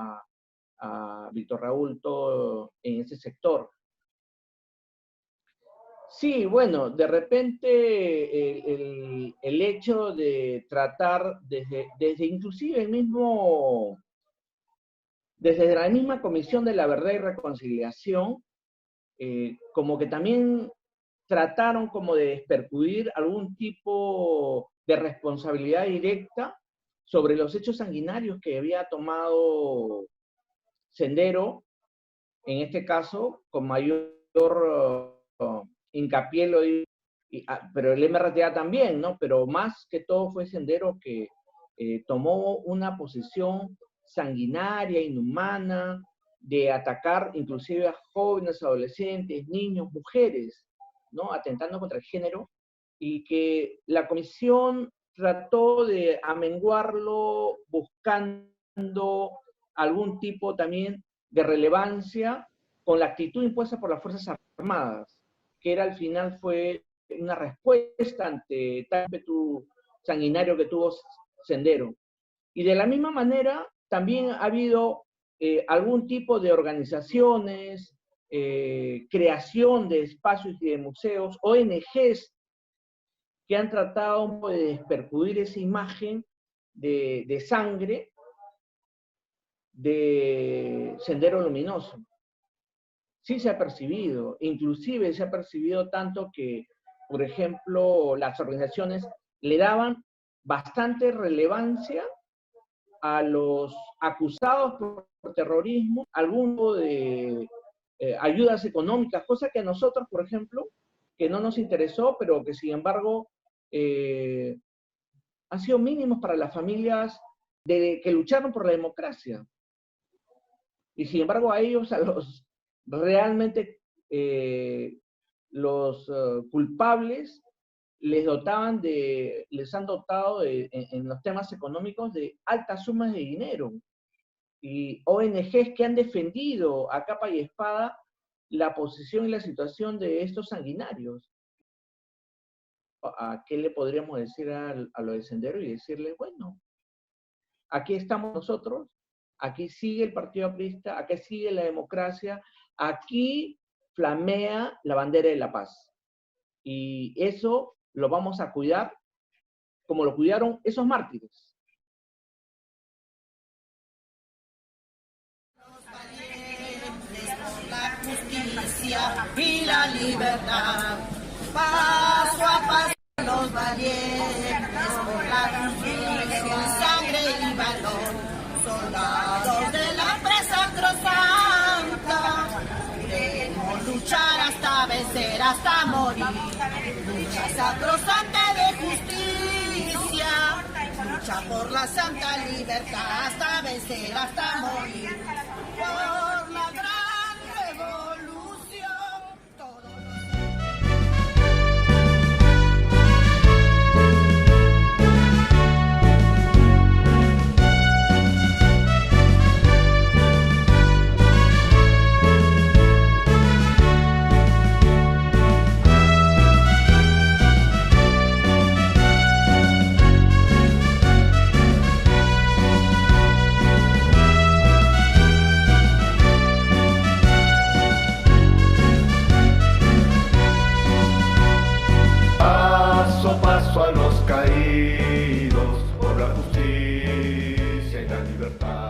a Víctor Raúl todo en ese sector. Sí, bueno, de repente el hecho de tratar desde inclusive desde la misma Comisión de la Verdad y Reconciliación, como que también trataron como de despercudir algún tipo de responsabilidad directa sobre los hechos sanguinarios que había tomado Sendero, en este caso, con mayor hincapié, lo digo, pero el MRTA también, ¿no? Pero más que todo fue Sendero que tomó una posición sanguinaria, inhumana, de atacar inclusive a jóvenes, adolescentes, niños, mujeres, ¿no? Atentando contra el género, y que la comisión trató de amenguarlo buscando algún tipo también de relevancia con la actitud impuesta por las Fuerzas Armadas, que al final fue una respuesta ante tal ímpetu sanguinario que tuvo Sendero. Y de la misma manera, también ha habido algún tipo de organizaciones, creación de espacios y de museos, ONGs, que han tratado de despercudir esa imagen de sangre de Sendero Luminoso. Sí se ha percibido, inclusive se ha percibido tanto que, por ejemplo, las organizaciones le daban bastante relevancia a los acusados por terrorismo, algún tipo de ayudas económicas, cosa que a nosotros, por ejemplo, que no nos interesó, pero que sin embargo han sido mínimos para las familias que lucharon por la democracia. Y sin embargo a ellos, a los realmente los culpables, les han dotado en los temas económicos de altas sumas de dinero. Y ONGs que han defendido a capa y espada la posición y la situación de estos sanguinarios. ¿A qué le podríamos decir a lo de Sendero? Y decirle, bueno, aquí estamos nosotros, aquí sigue el Partido Aprista, aquí sigue la democracia, aquí flamea la bandera de la paz. Y eso lo vamos a cuidar como lo cuidaron esos mártires. La justicia y la libertad, paso a paso los valientes por la justicia, con sangre y valor, soldados de la empresa sacrosanta, queremos luchar hasta vencer, hasta morir, lucha sacrosanta de justicia, lucha por la santa libertad, hasta vencer, hasta morir, por la gran revolución. Paso a paso a los caídos por la justicia y la libertad.